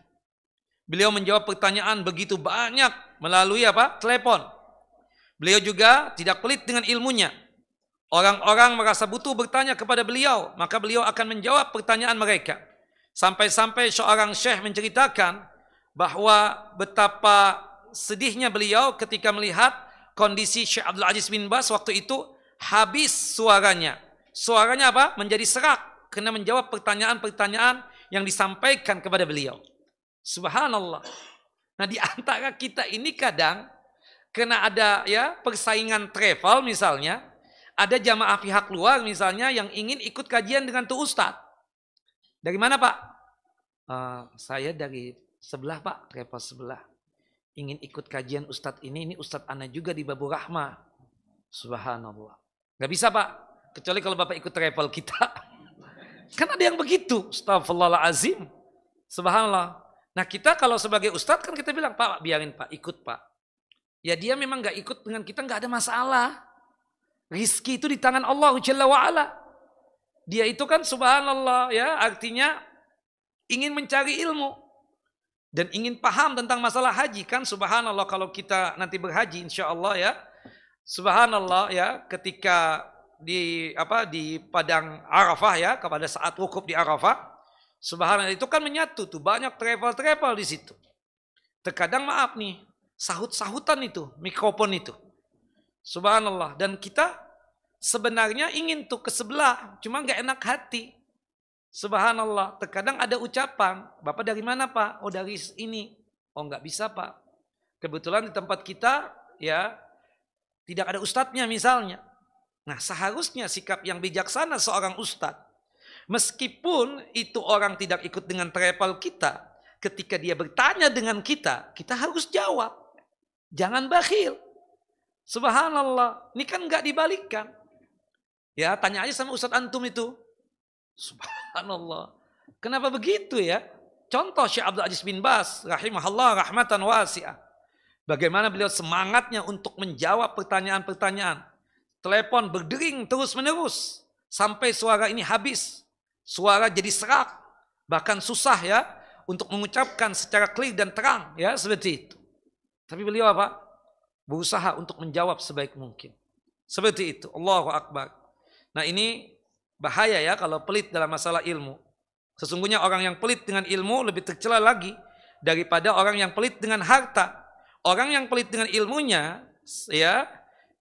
beliau menjawab pertanyaan begitu banyak melalui apa? Telepon. Beliau juga tidak pelit dengan ilmunya. Orang-orang merasa butuh bertanya kepada beliau, maka beliau akan menjawab pertanyaan mereka. Sampai-sampai seorang syekh menceritakan bahwa betapa sedihnya beliau ketika melihat kondisi Syekh Abdul Aziz bin Baz waktu itu habis suaranya. Suaranya apa? Menjadi serak karena menjawab pertanyaan-pertanyaan yang disampaikan kepada beliau. Subhanallah. Nah, di antara kita ini kadang karena ada ya persaingan travel misalnya, ada jamaah pihak luar misalnya yang ingin ikut kajian dengan tuh ustadz. Dari mana, Pak? Saya dari sebelah, Pak, travel sebelah. Ingin ikut kajian ustadz ini ustadz ana juga di Babur Rahmah. Subhanallah. Gak bisa, Pak, kecuali kalau Bapak ikut travel kita. Kan ada yang begitu. Astagfirullahaladzim. Subhanallah. Nah, kita kalau sebagai ustadz kan kita bilang, Pak, biarin, Pak, ikut, Pak. Ya dia memang gak ikut dengan kita, gak ada masalah. Rizki itu di tangan Allah Jalla wa'ala. Dia itu kan subhanallah ya, artinya ingin mencari ilmu. Dan ingin paham tentang masalah haji kan, subhanallah, kalau kita nanti berhaji insyaallah ya, subhanallah ya, ketika di padang Arafah ya, kepada saat wukuf di Arafah, subhanallah itu kan menyatu tuh banyak travel di situ. Terkadang maaf nih, sahut-sahutan itu, mikrofon itu. Subhanallah, dan kita sebenarnya ingin tuh ke sebelah, cuma nggak enak hati. Subhanallah, terkadang ada ucapan, Bapak dari mana, Pak? Oh, dari ini. Oh, nggak bisa, Pak. Kebetulan di tempat kita ya tidak ada ustadznya misalnya. Nah, seharusnya sikap yang bijaksana seorang ustadz, meskipun itu orang tidak ikut dengan travel kita, ketika dia bertanya dengan kita, kita harus jawab. Jangan bakhil. Subhanallah, ini kan nggak dibalikkan. Ya, tanya aja sama ustadz antum itu. Subhanallah. Kenapa begitu ya? Contoh Syekh Abdul Aziz bin Baz rahimahullah rahmatan wasi'ah. Bagaimana beliau semangatnya untuk menjawab pertanyaan-pertanyaan. Telepon berdering terus-menerus sampai suara ini habis. Suara jadi serak, bahkan susah ya untuk mengucapkan secara clear dan terang ya, seperti itu. Tapi beliau apa? Berusaha untuk menjawab sebaik mungkin. Seperti itu. Allahu Akbar. Nah, ini bahaya ya kalau pelit dalam masalah ilmu. Sesungguhnya orang yang pelit dengan ilmu lebih tercela lagi daripada orang yang pelit dengan harta. Orang yang pelit dengan ilmunya ya,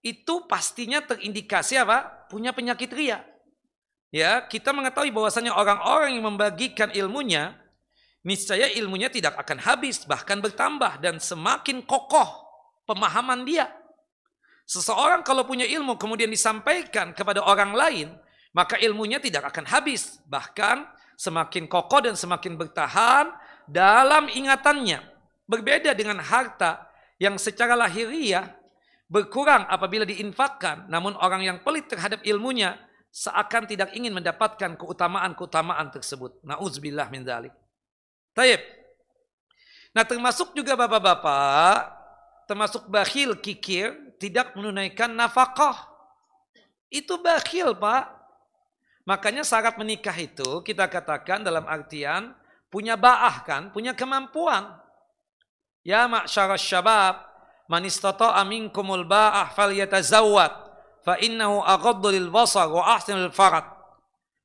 itu pastinya terindikasi apa? Punya penyakit ria. Ya, kita mengetahui bahwasanya orang-orang yang membagikan ilmunya, niscaya ilmunya tidak akan habis, bahkan bertambah dan semakin kokoh pemahaman dia. Seseorang kalau punya ilmu kemudian disampaikan kepada orang lain, maka ilmunya tidak akan habis, bahkan semakin kokoh dan semakin bertahan dalam ingatannya. Berbeda dengan harta yang secara lahiriah berkurang apabila diinfakkan, namun orang yang pelit terhadap ilmunya seakan tidak ingin mendapatkan keutamaan-keutamaan tersebut. Na'udzubillah min dzalik. Taib. Nah, termasuk juga bapak-bapak, termasuk bakhil kikir, tidak menunaikan nafkah. Itu bakhil, Pak. Makanya syarat menikah itu kita katakan dalam artian punya ba'ah kan, punya kemampuan. Ya ma'syarasy syabab, man istata'a minkumul ba'ah falyatazawwad fa innahu aghaddu lil basar wa ahsanu lil farad.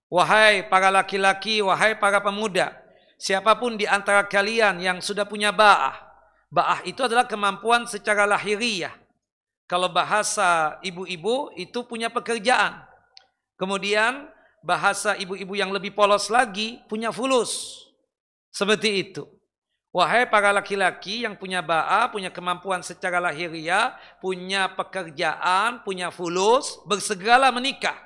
Wahai para laki-laki, wahai para pemuda, siapapun di antara kalian yang sudah punya ba'ah. Ba'ah itu adalah kemampuan secara lahiriah. Kalau bahasa ibu-ibu itu punya pekerjaan. Kemudian bahasa ibu-ibu yang lebih polos lagi punya fulus. Seperti itu. Wahai para laki-laki yang punya ba'a, punya kemampuan secara lahiriah, punya pekerjaan, punya fulus, bersegeralah menikah.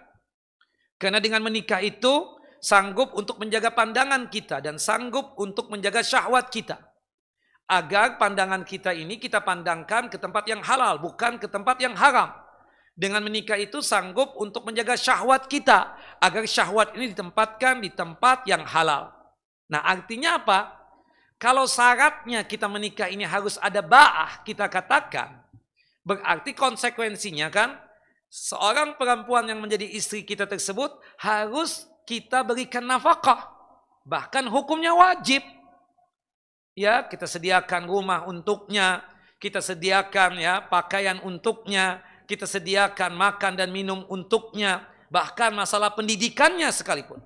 Karena dengan menikah itu sanggup untuk menjaga pandangan kita dan sanggup untuk menjaga syahwat kita. Agar pandangan kita ini kita pandangkan ke tempat yang halal, bukan ke tempat yang haram. Dengan menikah itu sanggup untuk menjaga syahwat kita, agar syahwat ini ditempatkan di tempat yang halal. Nah, artinya apa? Kalau syaratnya kita menikah ini harus ada ba'ah, kita katakan, berarti konsekuensinya kan, seorang perempuan yang menjadi istri kita tersebut harus kita berikan nafkah. Bahkan hukumnya wajib. Ya, kita sediakan rumah untuknya, kita sediakan ya pakaian untuknya, kita sediakan makan dan minum untuknya, bahkan masalah pendidikannya sekalipun.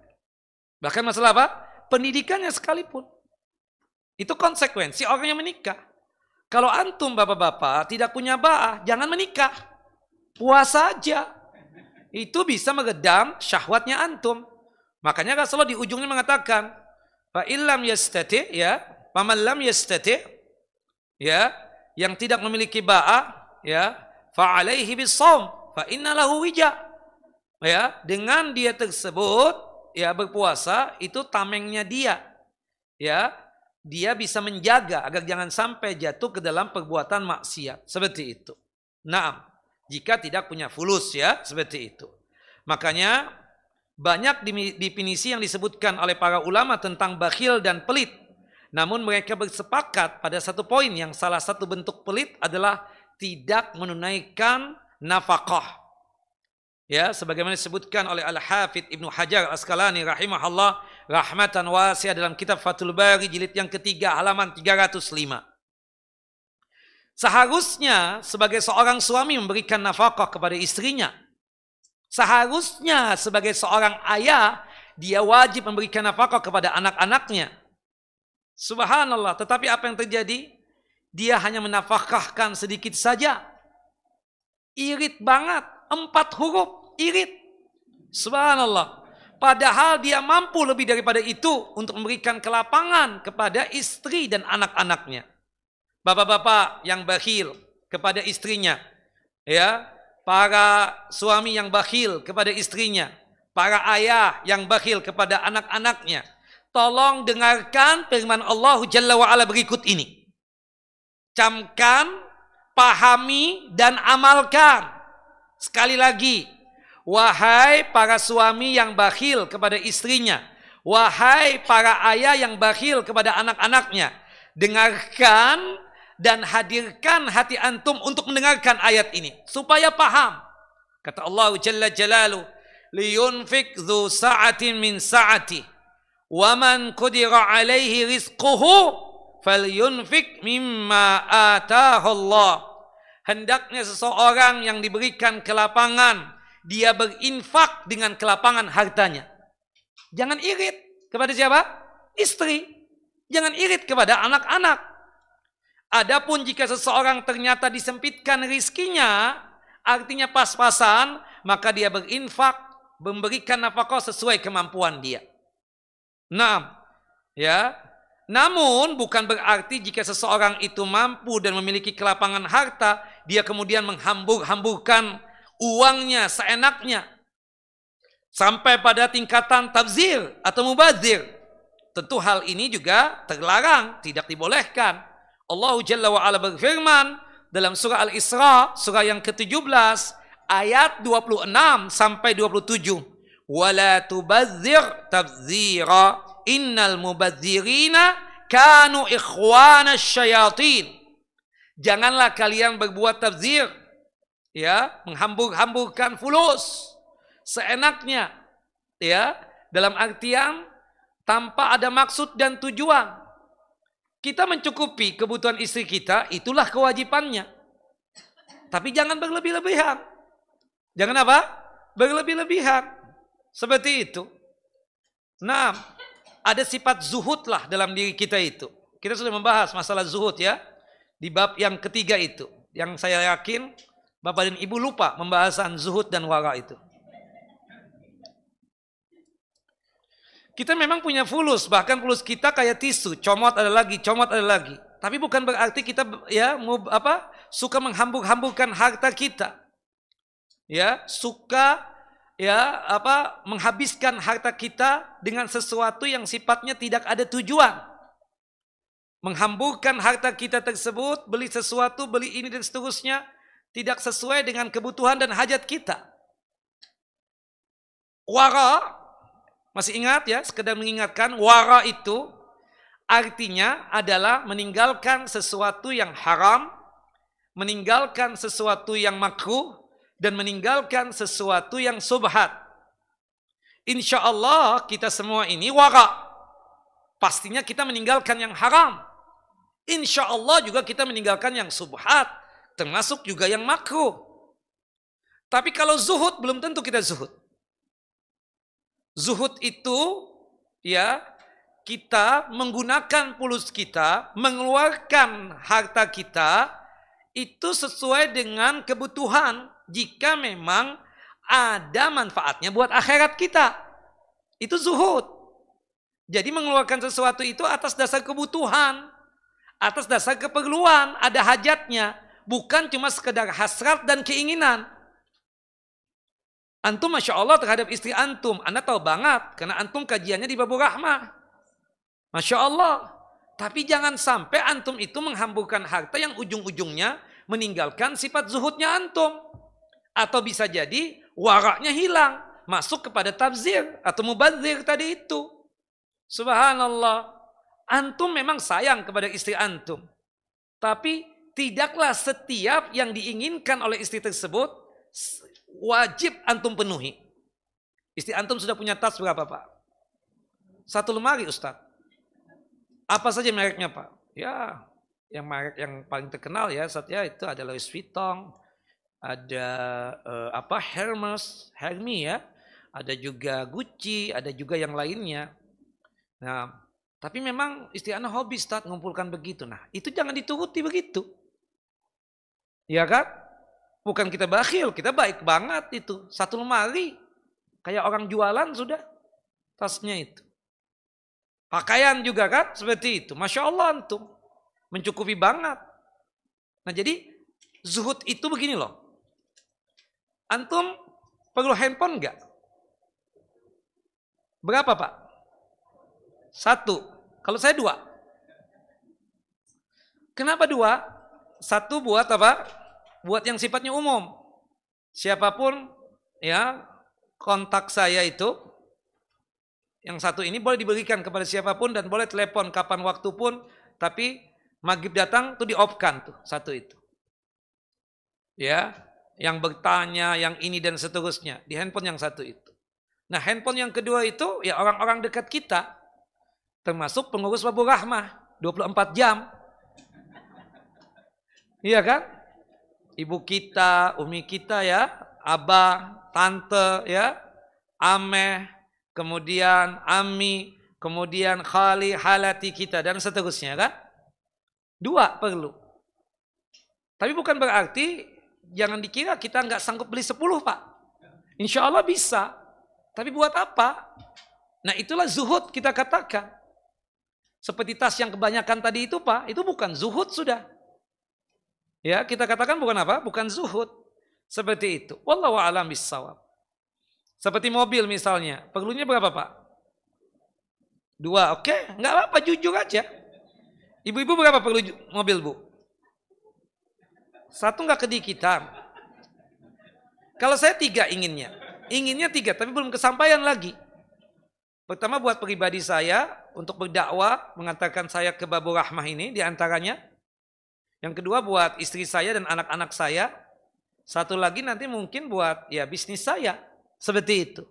Bahkan masalah apa? Pendidikannya sekalipun. Itu konsekuensi orang yang menikah. Kalau antum bapak-bapak tidak punya ba'ah, jangan menikah. Puasa aja. Itu bisa meredam syahwatnya antum. Makanya Rasulullah di ujungnya mengatakan, fa illam yastati, ya, faman lam yastati, ya, yang tidak memiliki ba'ah, ya, fa alaihi bisawm, fa inna lahu wija. Ya, dengan dia tersebut ya berpuasa, itu tamengnya dia. Ya, dia bisa menjaga agar jangan sampai jatuh ke dalam perbuatan maksiat. Seperti itu. Naam. Jika tidak punya fulus ya. Seperti itu. Makanya banyak definisi yang disebutkan oleh para ulama tentang bakhil dan pelit. Namun mereka bersepakat pada satu poin yang salah satu bentuk pelit adalah tidak menunaikan nafkah. Ya, sebagaimana disebutkan oleh Al-Hafidz Ibnu Hajar Asqalani rahimahullah rahmatan wasi'ah dalam kitab Fathul Bari jilid yang ketiga halaman 305. Seharusnya sebagai seorang suami memberikan nafkah kepada istrinya. Seharusnya sebagai seorang ayah dia wajib memberikan nafkah kepada anak-anaknya. Subhanallah, tetapi apa yang terjadi? Dia hanya menafkahkan sedikit saja. Irit banget. 4 huruf, irit. Subhanallah. Padahal dia mampu lebih daripada itu untuk memberikan kelapangan kepada istri dan anak-anaknya. Bapak-bapak yang bakhil kepada istrinya, ya, para suami yang bakhil kepada istrinya, para ayah yang bakhil kepada anak-anaknya, tolong dengarkan firman Allah Jalla wa'ala berikut ini. Camkan, pahami, dan amalkan. Sekali lagi, wahai para suami yang bakhil kepada istrinya, wahai para ayah yang bakhil kepada anak-anaknya, dengarkan dan hadirkan hati antum untuk mendengarkan ayat ini supaya paham. Kata Allah Jalla Jalaluhu, liyunfik dzu sa'atin min sa'ati wa man qudira alaihi rizquhu falyunfik mimma ataahu Allah. Hendaknya seseorang yang diberikan kelapangan, dia berinfak dengan kelapangan hartanya. Jangan irit kepada siapa? Istri. Jangan irit kepada anak-anak. Adapun jika seseorang ternyata disempitkan rizkinya, artinya pas-pasan, maka dia berinfak, memberikan nafkah sesuai kemampuan dia. Nah, ya. Namun bukan berarti jika seseorang itu mampu dan memiliki kelapangan harta, dia kemudian menghambur-hamburkan uangnya seenaknya. Sampai pada tingkatan tabzir atau mubazir. Tentu hal ini juga terlarang, tidak dibolehkan. Allah Jalla wa'ala berfirman dalam surah Al-Isra, surah yang ke-17, ayat 26 sampai 27. Wala tubadzir tabzira. Innal mubadzirina kanu ikhwana syayatin. Janganlah kalian berbuat tabzir, ya, menghambur-hamburkan fulus seenaknya, ya, dalam artian tanpa ada maksud dan tujuan. Kita mencukupi kebutuhan istri kita, itulah kewajibannya. Tapi jangan berlebih-lebihan. Jangan apa? Berlebih-lebihan. Seperti itu. Nah, ada sifat zuhud lah dalam diri kita itu. Kita sudah membahas masalah zuhud ya. Di bab yang ketiga itu. Yang saya yakin Bapak dan Ibu lupa pembahasan zuhud dan wara itu. Kita memang punya fulus, bahkan fulus kita kayak tisu, comot ada lagi, comot ada lagi. Tapi bukan berarti kita ya suka menghambur-hamburkan harta kita. Ya, suka menghabiskan harta kita dengan sesuatu yang sifatnya tidak ada tujuan. Menghamburkan harta kita tersebut, beli sesuatu, beli ini dan seterusnya, tidak sesuai dengan kebutuhan dan hajat kita. Wara, masih ingat ya, sekedar mengingatkan, wara itu artinya adalah meninggalkan sesuatu yang haram, meninggalkan sesuatu yang makruh, dan meninggalkan sesuatu yang subhat. Insya Allah kita semua ini wara. Pastinya kita meninggalkan yang haram. Insya Allah juga kita meninggalkan yang subhat, termasuk juga yang makruh. Tapi kalau zuhud, belum tentu kita zuhud. Zuhud itu ya kita menggunakan fulus kita, mengeluarkan harta kita itu sesuai dengan kebutuhan jika memang ada manfaatnya buat akhirat kita. Itu zuhud. Jadi mengeluarkan sesuatu itu atas dasar kebutuhan, atas dasar keperluan, ada hajatnya, bukan cuma sekedar hasrat dan keinginan. Antum Masya Allah terhadap istri antum, Anda tahu banget, karena antum kajiannya di Babur Rahmah. Masya Allah. Tapi jangan sampai antum itu menghamburkan harta yang ujung-ujungnya meninggalkan sifat zuhudnya antum. Atau bisa jadi waraknya hilang, masuk kepada tabzir atau mubadzir tadi itu. Subhanallah. Antum memang sayang kepada istri antum. Tapi tidaklah setiap yang diinginkan oleh istri tersebut wajib antum penuhi. Istri antum sudah punya tas berapa Pak? 1 lemari Ustaz. Apa saja mereknya Pak? Ya, yang merek yang paling terkenal ya Ustaz ya, itu ada Louis Vuitton, ada Hermes, ya. Ada juga Gucci, ada juga yang lainnya. Nah, tapi memang istri Anda hobi Ustaz ngumpulkan begitu. Nah, itu jangan dituruti begitu. Ya kan? Bukan kita bakhil, kita baik banget itu. 1 lemari. Kayak orang jualan sudah tasnya itu. Pakaian juga kan seperti itu. Masya Allah antum. Mencukupi banget. Nah jadi zuhud itu begini loh. Antum perlu handphone enggak? Berapa Pak? 1. Kalau saya 2. Kenapa 2? 1 buat apa? Buat yang sifatnya umum. Siapapun ya kontak saya itu, yang 1 ini boleh diberikan kepada siapapun dan boleh telepon kapan waktu pun, tapi maghrib datang tuh di-off-kan tuh 1 itu. Ya, yang bertanya, yang ini dan seterusnya di handphone yang 1 itu. Nah, handphone yang kedua itu ya orang-orang dekat kita, termasuk pengurus Babur Rahmah 24 jam. Iya kan? Ibu kita, umi kita ya, abah, tante ya, ameh, kemudian ami, kemudian khali, halati kita dan seterusnya kan? 2 perlu. Tapi bukan berarti jangan dikira kita nggak sanggup beli 10 Pak. Insya Allah bisa. Tapi buat apa? Nah itulah zuhud kita katakan. Seperti tas yang kebanyakan tadi itu Pak, itu bukan zuhud sudah. Ya, kita katakan bukan apa? Bukan zuhud. Seperti itu. Wallahu a'lam bissawab. Seperti mobil misalnya. Perlunya berapa Pak? 2, oke. Enggak apa-apa, jujur aja. Ibu-ibu berapa perlu mobil Bu? 1 enggak kedikitan. Kalau saya 3 inginnya. Inginnya 3, tapi belum kesampaian lagi. Pertama buat pribadi saya, untuk berdakwah, mengantarkan saya ke Babur Rahmah ini diantaranya. Yang kedua buat istri saya dan anak-anak saya. 1 lagi nanti mungkin buat ya bisnis saya. Seperti itu.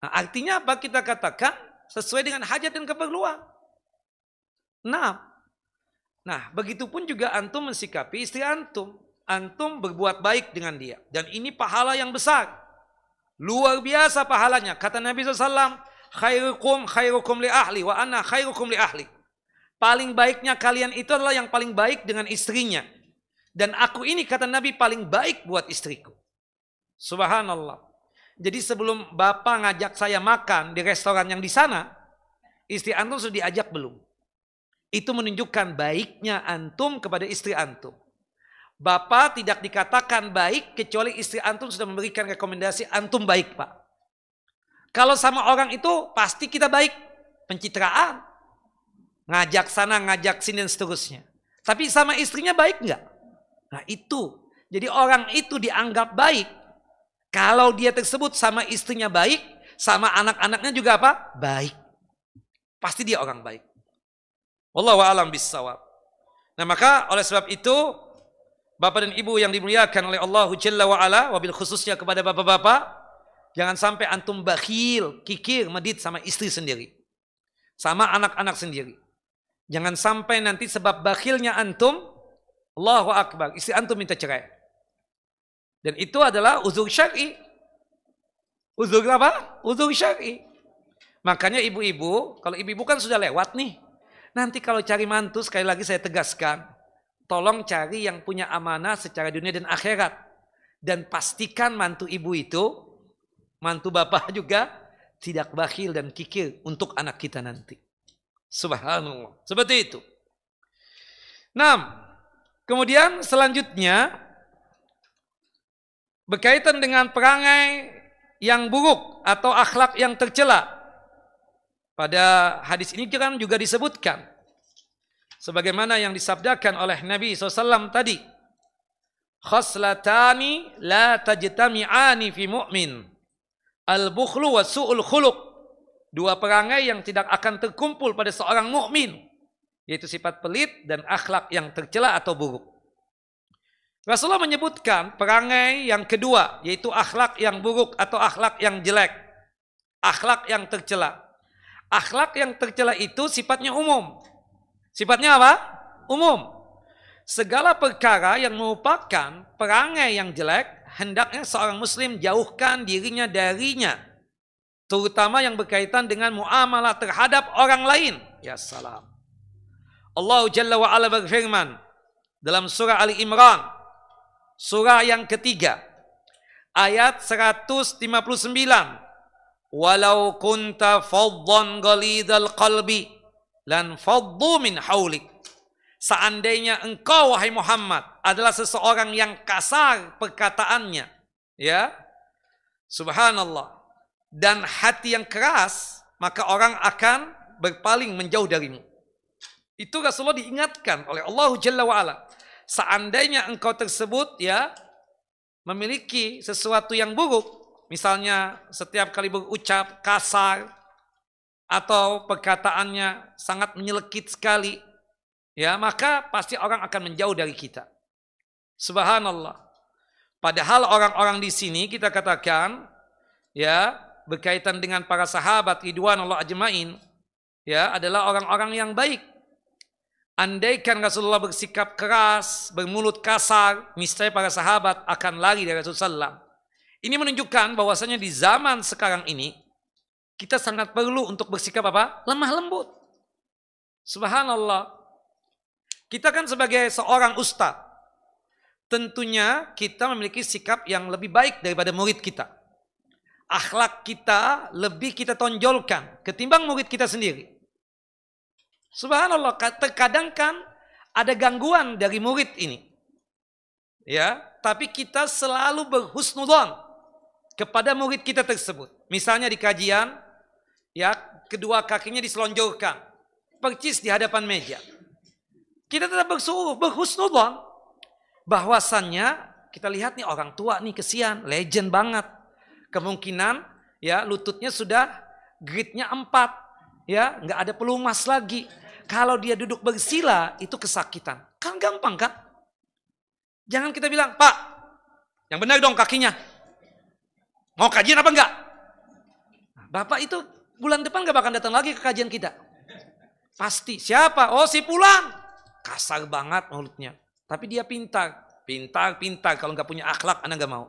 Nah, artinya apa kita katakan? Sesuai dengan hajat dan keperluan. Nah, begitupun juga antum mensikapi istri antum. Antum berbuat baik dengan dia. Dan ini pahala yang besar. Luar biasa pahalanya. Kata Nabi SAW, khairukum li ahli wa ana khairukum li ahli. Paling baiknya kalian itu adalah yang paling baik dengan istrinya. Dan aku ini kata Nabi paling baik buat istriku. Subhanallah. Jadi sebelum bapak ngajak saya makan di restoran yang di sana, istri antum sudah diajak belum? Itu menunjukkan baiknya antum kepada istri antum. Bapak tidak dikatakan baik kecuali istri antum sudah memberikan rekomendasi antum baik, Pak. Kalau sama orang itu pasti kita baik. Pencitraan. Ngajak sana, ngajak sini dan seterusnya. Tapi sama istrinya baik enggak? Nah itu. Jadi orang itu dianggap baik. Kalau dia tersebut sama istrinya baik, sama anak-anaknya juga apa? Baik. Pasti dia orang baik. Wallahu a'lam bissawab. Nah maka oleh sebab itu, Bapak dan Ibu yang dimuliakan oleh Allah Jalla wa'ala, wabil khususnya kepada bapak-bapak, jangan sampai antum bakhil, kikir, medit sama istri sendiri. Sama anak-anak sendiri. Jangan sampai nanti sebab bakhilnya antum, Allahu Akbar, istri antum minta cerai. Dan itu adalah uzur syar'i. Uzur apa? Uzur syar'i. Makanya ibu-ibu, kalau ibu-ibu kan sudah lewat nih. Nanti kalau cari mantu, sekali lagi saya tegaskan, tolong cari yang punya amanah secara dunia dan akhirat. Dan pastikan mantu ibu itu, mantu bapak juga, tidak bakhil dan kikir untuk anak kita nanti. Subhanallah. Seperti itu. Nah, kemudian selanjutnya, berkaitan dengan perangai yang buruk atau akhlak yang tercela. Pada hadis ini kan juga disebutkan. Sebagaimana yang disabdakan oleh Nabi SAW tadi. Khaslatani la tajtami'ani fi mu'min. Al-bukhlu wa su'ul khuluq. Dua perangai yang tidak akan terkumpul pada seorang mukmin, yaitu sifat pelit dan akhlak yang tercela atau buruk. Rasulullah menyebutkan perangai yang kedua, yaitu akhlak yang buruk atau akhlak yang jelek. Akhlak yang tercela. Akhlak yang tercela itu sifatnya umum. Sifatnya apa? Umum. Segala perkara yang merupakan perangai yang jelek, hendaknya seorang muslim jauhkan dirinya darinya. Terutama yang berkaitan dengan muamalah terhadap orang lain. Ya salam. Allah Jalla wa'ala berfirman dalam surah Ali Imran, surah yang ketiga, ayat 159. Walau kunta faddan ghalidhal qalbi lan faddu min haulik. Seandainya engkau wahai Muhammad adalah seseorang yang kasar perkataannya, ya, subhanallah, dan hati yang keras, maka orang akan berpaling menjauh darimu. Itu Rasulullah diingatkan oleh Allah Jalla wa'ala. Seandainya engkau tersebut ya memiliki sesuatu yang buruk, misalnya setiap kali berucap kasar atau perkataannya sangat menyelekit sekali, ya, maka pasti orang akan menjauh dari kita. Subhanallah. Padahal orang-orang di sini kita katakan, ya, berkaitan dengan para sahabat ridwanullah ajmain, ya, adalah orang-orang yang baik. Andaikan Rasulullah bersikap keras, bermulut kasar, niscaya para sahabat akan lari dari Rasulullah. Ini menunjukkan bahwasanya di zaman sekarang ini kita sangat perlu untuk bersikap apa? Lemah lembut. Subhanallah. Kita kan sebagai seorang ustaz, tentunya kita memiliki sikap yang lebih baik daripada murid kita. Akhlak kita lebih kita tonjolkan ketimbang murid kita sendiri. Subhanallah, terkadang kan ada gangguan dari murid ini. Ya, tapi kita selalu berhusnudzon kepada murid kita tersebut. Misalnya di kajian, ya, kedua kakinya diselonjorkan, percis di hadapan meja. Kita tetap berhusnudzon bahwasannya kita lihat nih orang tua nih kesian, legend banget. Kemungkinan ya lututnya sudah gridnya 4, ya, nggak ada pelumas lagi. Kalau dia duduk bersila itu kesakitan. Kan gampang kan? Jangan kita bilang, Pak, yang benar dong kakinya. Mau kajian apa enggak? Bapak itu bulan depan gak bakal datang lagi ke kajian kita. Pasti. Siapa? Oh, si Pulang. Kasar banget mulutnya. Tapi dia pintar. Pintar. Kalau nggak punya akhlak, Anda nggak mau.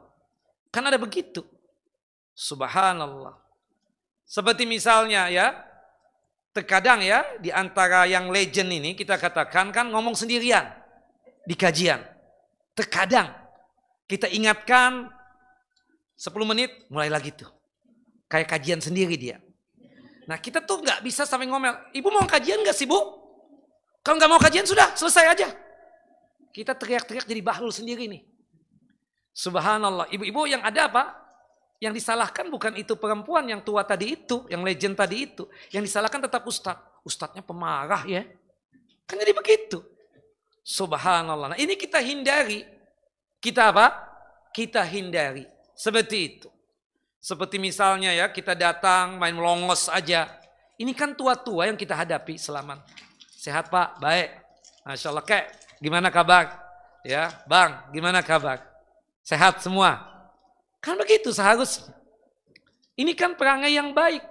Kan ada begitu. Subhanallah. Seperti misalnya ya, terkadang ya di antara yang legend ini kita katakan kan ngomong sendirian di kajian. Terkadang kita ingatkan 10 menit mulai lagi tuh. Kayak kajian sendiri dia. Nah kita tuh nggak bisa sampai ngomel. Ibu mau kajian nggak sih Bu? Kalau nggak mau kajian sudah selesai aja. Kita teriak-teriak jadi bahlul sendiri nih. Subhanallah. Ibu-ibu yang ada apa? Yang disalahkan bukan itu perempuan yang tua tadi itu. Yang legend tadi itu. Yang disalahkan tetap ustadz. Ustadznya pemarah ya. Kan jadi begitu. Subhanallah. Nah ini kita hindari. Kita apa? Kita hindari. Seperti itu. Seperti misalnya ya kita datang main melongos aja. Ini kan tua-tua yang kita hadapi selama. Sehat Pak? Baik. Masya Allah. Kek, gimana kabar? Ya, Bang, gimana kabar? Sehat semua. Kan begitu seharusnya. Ini kan perangai yang baik.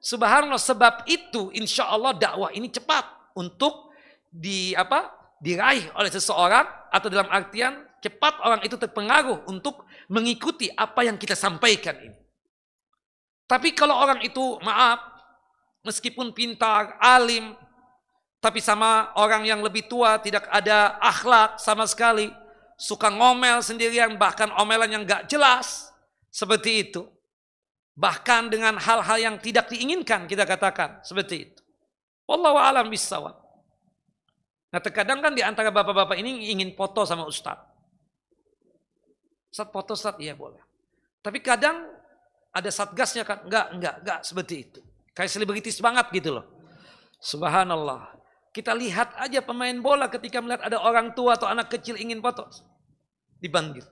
Subhanallah, sebab itu insya Allah dakwah ini cepat untuk diraih oleh seseorang, atau dalam artian cepat orang itu terpengaruh untuk mengikuti apa yang kita sampaikan ini. Tapi kalau orang itu maaf, meskipun pintar, alim, tapi sama orang yang lebih tua tidak ada akhlak sama sekali, suka ngomel sendirian, bahkan omelan yang gak jelas, seperti itu. Bahkan dengan hal-hal yang tidak diinginkan kita katakan seperti itu. Wallahu a'lam bishawab. Nah terkadang kan di antara bapak-bapak ini ingin foto sama ustadz. Ustadz foto ustadz, iya boleh. Tapi kadang ada satgasnya kan, enggak seperti itu. Kayak selebritis banget gitu loh. Subhanallah. Kita lihat aja pemain bola ketika melihat ada orang tua atau anak kecil ingin foto. Dipanggil.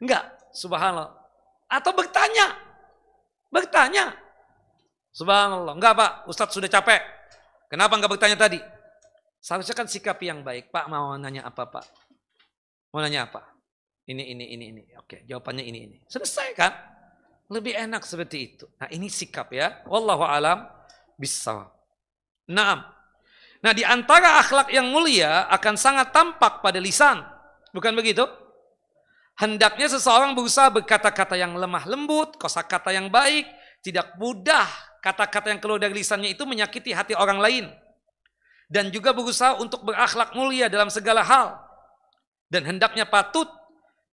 Enggak, subhanallah. Atau bertanya. Subhanallah. Enggak Pak, Ustadz sudah capek. Kenapa enggak bertanya tadi? Seharusnya kan sikap yang baik. Pak mau nanya apa Pak? Mau nanya apa? Ini. Oke, jawabannya ini. Selesai kan? Lebih enak seperti itu. Nah ini sikap ya. Wallahu alam bissawab. Naam. Nah di antara akhlak yang mulia akan sangat tampak pada lisan. Bukan begitu? Hendaknya seseorang berusaha berkata-kata yang lemah lembut, kosakata yang baik, tidak mudah kata-kata yang keluar dari lisannya itu menyakiti hati orang lain. Dan juga berusaha untuk berakhlak mulia dalam segala hal. Dan hendaknya patut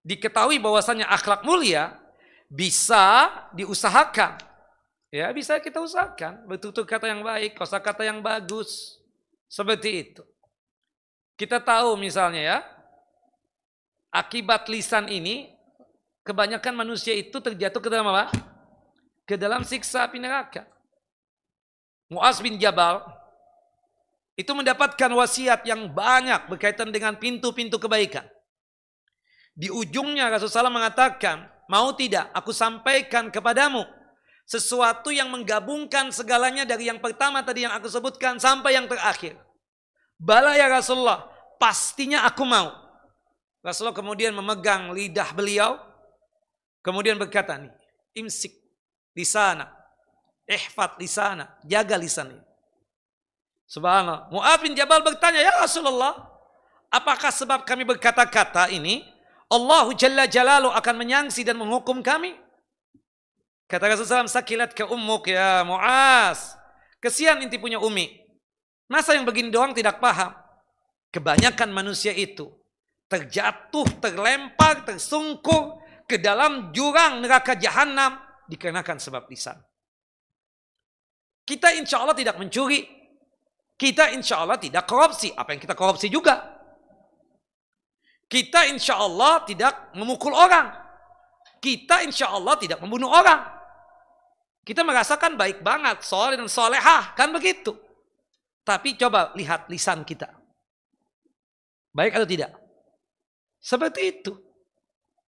diketahui bahwasanya akhlak mulia bisa diusahakan. Ya, bisa kita usahakan. Bertutur kata yang baik, kosakata yang bagus. Seperti itu. Kita tahu misalnya ya, akibat lisan ini, kebanyakan manusia itu terjatuh ke dalam apa? Ke dalam siksa api neraka. Mu'az bin Jabal itu mendapatkan wasiat yang banyak berkaitan dengan pintu-pintu kebaikan. Di ujungnya Rasulullah SAW mengatakan, mau tidak aku sampaikan kepadamu sesuatu yang menggabungkan segalanya dari yang pertama tadi yang aku sebutkan sampai yang terakhir. Bala ya Rasulullah, pastinya aku mau. Rasulullah kemudian memegang lidah beliau, kemudian berkata nih, imsik lisana, ihfad lisana, jaga lisan ini. Subhanallah. Mu'adz bin Jabal bertanya, ya Rasulullah, apakah sebab kami berkata-kata ini Allah Jalla Jalaluhu akan menyangsi dan menghukum kami? Kata Rasulullah SAW, sakilat ke ummuk ya Mu'adz. Kesian inti punya umi. Masa yang begini doang tidak paham? Kebanyakan manusia itu terjatuh, terlempar, tersungkur ke dalam jurang neraka jahanam dikarenakan sebab lisan. Kita insya Allah tidak mencuri. Kita insya Allah tidak korupsi. Apa yang kita korupsi juga. Kita insya Allah tidak memukul orang. Kita insya Allah tidak membunuh orang. Kita merasakan baik banget, soleh dan solehah, kan begitu. Tapi coba lihat lisan kita. Baik atau tidak? Seperti itu.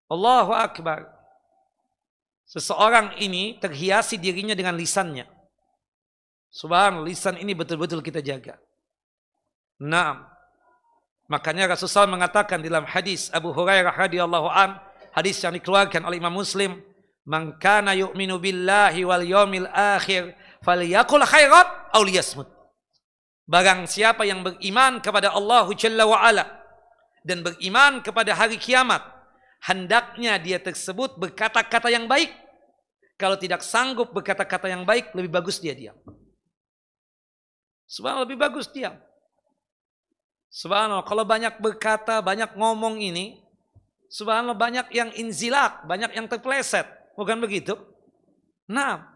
Allahu Akbar. Seseorang ini terhiasi dirinya dengan lisannya. Subhanallah, lisan ini betul-betul kita jaga. Naam. Makanya Rasulullah mengatakan dalam hadis Abu Hurairah radhiyallahu an, hadis yang dikeluarkan oleh Imam Muslim, "Man kana yu'minu billahi wal yawmil akhir falyaqul khairan aw liyasmut." Barang siapa yang beriman kepada Allah Jalla wa Ala dan beriman kepada hari kiamat, hendaknya dia tersebut berkata-kata yang baik. Kalau tidak sanggup berkata-kata yang baik, lebih bagus dia diam. Subhanallah, lebih bagus diam. Subhanallah, kalau banyak berkata, banyak ngomong ini, Subhanallah, banyak yang inzilak, banyak yang terpeleset. Bukan begitu? Nah,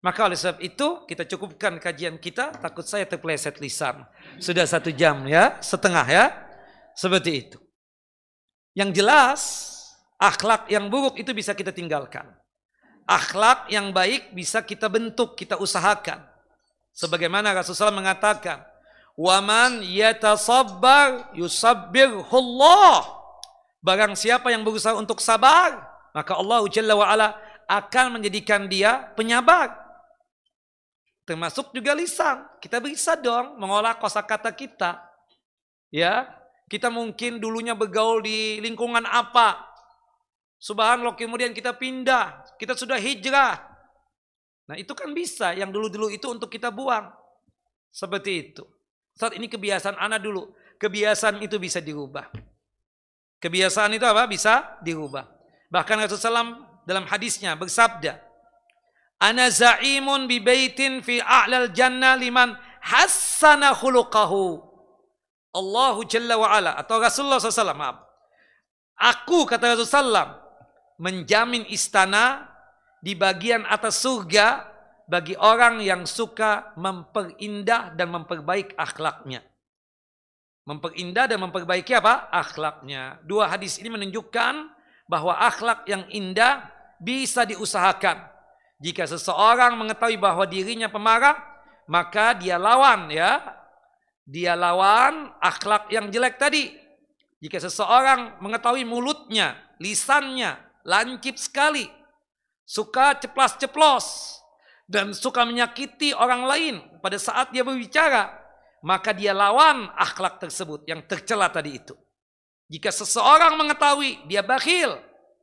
maka oleh sebab itu kita cukupkan kajian kita, takut saya terpeleset lisan. Sudah 1 jam ya, setengah ya. Seperti itu. Yang jelas, akhlak yang buruk itu bisa kita tinggalkan. Akhlak yang baik bisa kita bentuk, kita usahakan. Sebagaimana Rasulullah mengatakan, "Waman yatasabbar yusabbirhullah." Barang siapa yang berusaha untuk sabar, maka Allah Jalla wa'ala akan menjadikan dia penyabar. Termasuk juga lisan. Kita bisa dong mengolah kosakata kita. Ya, kita mungkin dulunya bergaul di lingkungan apa. Subhanallah, kemudian kita pindah, kita sudah hijrah. Nah, itu kan bisa yang dulu-dulu itu untuk kita buang. Seperti itu. Saat ini kebiasaan anak dulu, kebiasaan itu bisa dirubah. Kebiasaan itu apa? Bisa dirubah. Bahkan Rasulullah SAW dalam hadisnya bersabda, "Ana za'imun bi baitin fi a'lal jannah liman hassana khuluqahu." Allahu Jalla wa Ala atau Rasulullah SAW, maaf. Aku, kata Rasulullah SAW, menjamin istana di bagian atas surga bagi orang yang suka memperindah dan memperbaiki akhlaknya. Memperindah dan memperbaiki apa? Akhlaknya. 2 hadis ini menunjukkan bahwa akhlak yang indah bisa diusahakan. Jika seseorang mengetahui bahwa dirinya pemarah, maka dia lawan ya. Dia lawan akhlak yang jelek tadi. Jika seseorang mengetahui mulutnya, lisannya lancip sekali, suka ceplas-ceplos dan suka menyakiti orang lain pada saat dia berbicara, maka dia lawan akhlak tersebut yang tercela tadi itu. Jika seseorang mengetahui dia bakhil,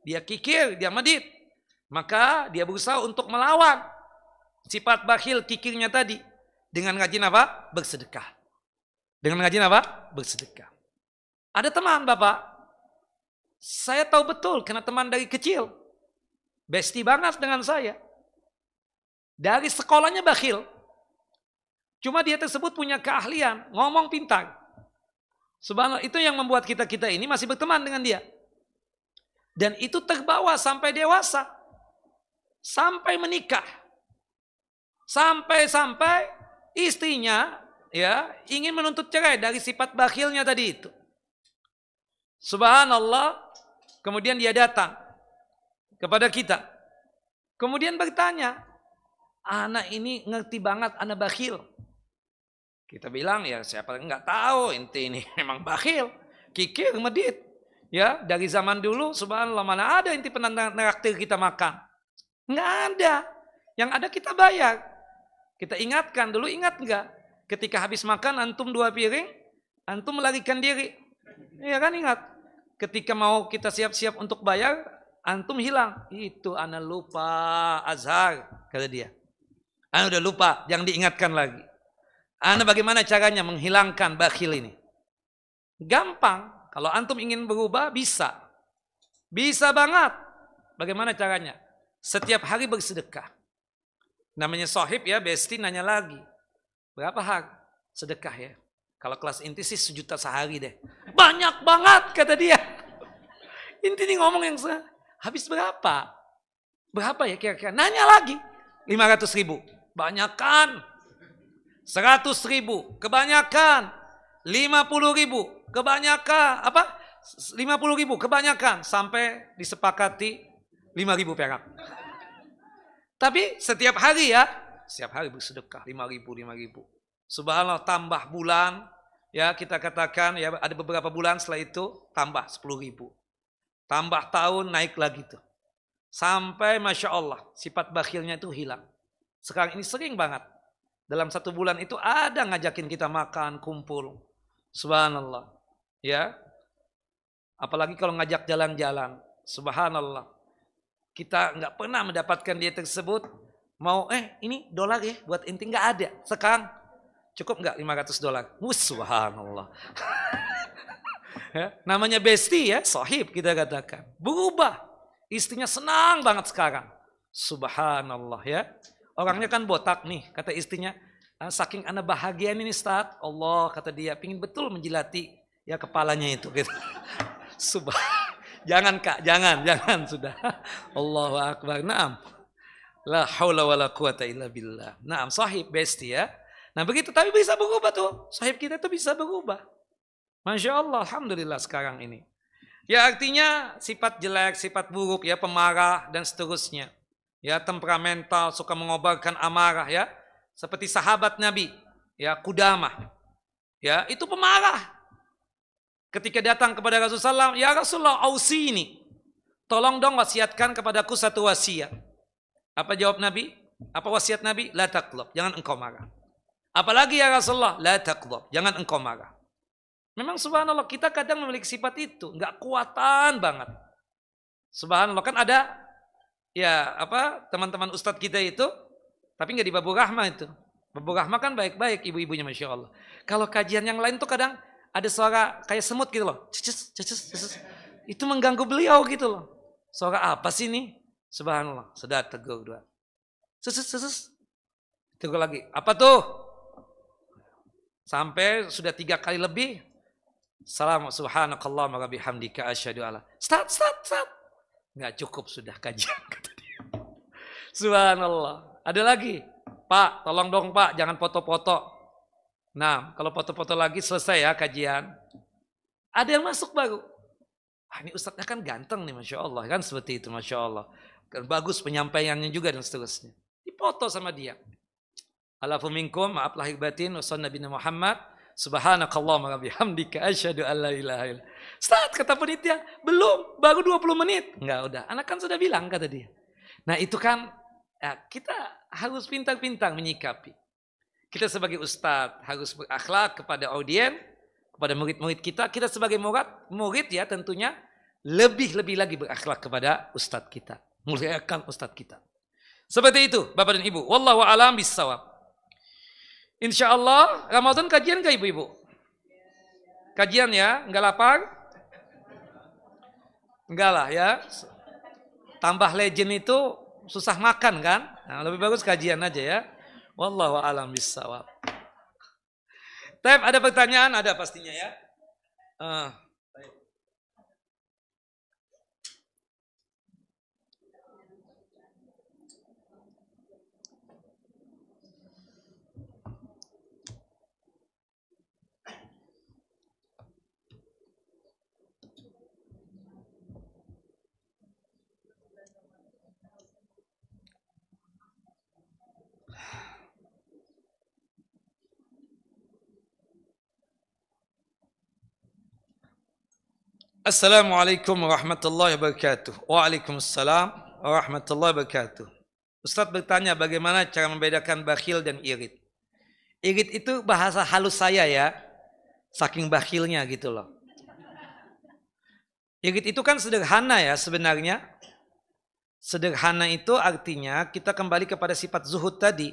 dia kikir, dia medit, maka dia berusaha untuk melawan sifat bakhil kikirnya tadi dengan rajin apa? Bersedekah. Dengan rajin apa? Bersedekah. Ada teman Bapak, saya tahu betul karena teman dari kecil, bestie banget dengan saya. Dari sekolahnya bakhil. Cuma dia tersebut punya keahlian, ngomong pintar. Subhanallah, itu yang membuat kita ini masih berteman dengan dia. Dan itu terbawa sampai dewasa. Sampai menikah. Sampai istrinya ya ingin menuntut cerai dari sifat bakhilnya tadi itu. Subhanallah, kemudian dia datang kepada kita. Kemudian bertanya, anak ini ngerti banget anak bakhil. Kita bilang ya siapa nggak tahu inti ini memang bakhil, kikir, medit. Ya dari zaman dulu subhanallah mana ada inti pernah neraktir kita makan. Nggak ada. Yang ada kita bayar. Kita ingatkan dulu, ingat nggak? Ketika habis makan antum 2 piring, antum melarikan diri. Iya kan ingat? Ketika mau kita siap-siap untuk bayar, antum hilang. Itu ana lupa azhar, kata dia. Ana udah lupa, jangan diingatkan lagi. Ana bagaimana caranya menghilangkan bakhil ini? Gampang. Kalau antum ingin berubah, bisa. Bisa banget. Bagaimana caranya? Setiap hari bersedekah. Namanya sohib ya, bestie nanya lagi. Berapa hak sedekah ya? Kalau kelas inti sih 1 juta sehari deh. Banyak banget kata dia. Inti nih ngomong yang habis berapa? Berapa ya kira-kira? Nanya lagi. 500.000. Banyakan. 100.000. Kebanyakan. 50.000. Kebanyakan. Apa? 50.000. Kebanyakan. Sampai disepakati 5.000 perak. Tapi setiap hari ya. Setiap hari bersedekah 5.000. Subhanallah, tambah bulan. Ya kita katakan ya ada beberapa bulan setelah itu tambah 10.000. Tambah tahun naik lagi tuh. Sampai Masya Allah sifat bakhilnya itu hilang. Sekarang ini sering banget. Dalam 1 bulan itu ada ngajakin kita makan, kumpul. Subhanallah. Ya. Apalagi kalau ngajak jalan-jalan. Subhanallah. Kita nggak pernah mendapatkan dia tersebut. Mau ini dolar ya buat inti, nggak ada. Sekarang cukup nggak $500? Subhanallah. Ya, namanya bestie ya, sahib kita katakan. Berubah. Istrinya senang banget sekarang. Subhanallah ya. Orangnya kan botak nih, kata istrinya. Saking anak bahagia ini Ustaz. Allah kata dia, pingin betul menjilati ya kepalanya itu. Gitu. Jangan Kak, jangan sudah. Allahu Akbar. Naam. La haula wala quwata illa billah. Naam, sahib besti ya. Nah begitu, tapi bisa berubah tuh. Sahib kita tuh bisa berubah. Masya Allah, alhamdulillah sekarang ini. Ya artinya sifat jelek, sifat buruk ya, pemarah dan seterusnya. Ya temperamental, suka mengobarkan amarah ya. Seperti sahabat Nabi, ya Qudamah. Ya, itu pemarah. Ketika datang kepada Rasulullah SAW, ya Rasulullah, ausini. Tolong dong wasiatkan kepadaku satu wasiat. Apa jawab Nabi? Apa wasiat Nabi? La taqlab, jangan engkau marah. Apalagi ya Rasulullah, la taqlab, jangan engkau marah. Memang subhanallah kita kadang memiliki sifat itu, enggak kuatan banget. Subhanallah, kan ada ya apa teman-teman ustadz kita itu, tapi enggak di Babur Rahmah itu. Babur Rahmah kan baik-baik ibu-ibunya Masya Allah. Kalau kajian yang lain tuh kadang ada suara kayak semut gitu loh. Ceces. Itu mengganggu beliau gitu loh. Suara apa sih ini? Subhanallah. Sudah tegur dua. Ceces. Tegur lagi. Apa tuh? Sampai sudah 3 kali lebih. Salam subhanakallah wa bihamdika asyhadu alla. Start. Enggak cukup sudah kajian kata dia. Subhanallah. Ada lagi. Pak, tolong dong Pak, jangan foto-foto. Nah, kalau foto-foto lagi selesai ya kajian. Ada yang masuk baru. Wah, ini ustadznya kan ganteng nih, Masya Allah. Kan seperti itu, Masya Allah. Bagus penyampaiannya juga dan seterusnya. Dipoto sama dia. Alafu minkum, maaf lahir batin, wassallallahu Nabi Muhammad, subhanakallahumma wa bihamdika asyhadu an la ilaha illa. Start kata penitia, belum, baru 20 menit. Enggak, udah. Anak kan sudah bilang kata dia. Nah, itu kan ya, kita harus pintar-pintar menyikapi. Kita sebagai ustadz harus berakhlak kepada audien, kepada murid-murid kita. Kita sebagai murid ya tentunya lebih lagi berakhlak kepada ustadz kita. Muliakan ustadz kita. Seperti itu Bapak dan Ibu. Wallahu a'lam bissawab. Insyaallah Ramadan kajian gak ibu-ibu? Kajian ya? Enggak lapar? Enggak lah ya. Tambah legend itu susah makan kan? Nah, lebih bagus kajian aja ya. Wallahu a'lam bissawab. Ada pertanyaan? Ada pastinya ya. Assalamualaikum warahmatullahi wabarakatuh. Waalaikumsalam warahmatullahi wabarakatuh. Ustadz bertanya bagaimana cara membedakan bakhil dan irit. Irit itu bahasa halus saya ya. Saking bakhilnya gitu loh. Irit itu kan sederhana ya sebenarnya. Sederhana itu artinya kita kembali kepada sifat zuhud tadi.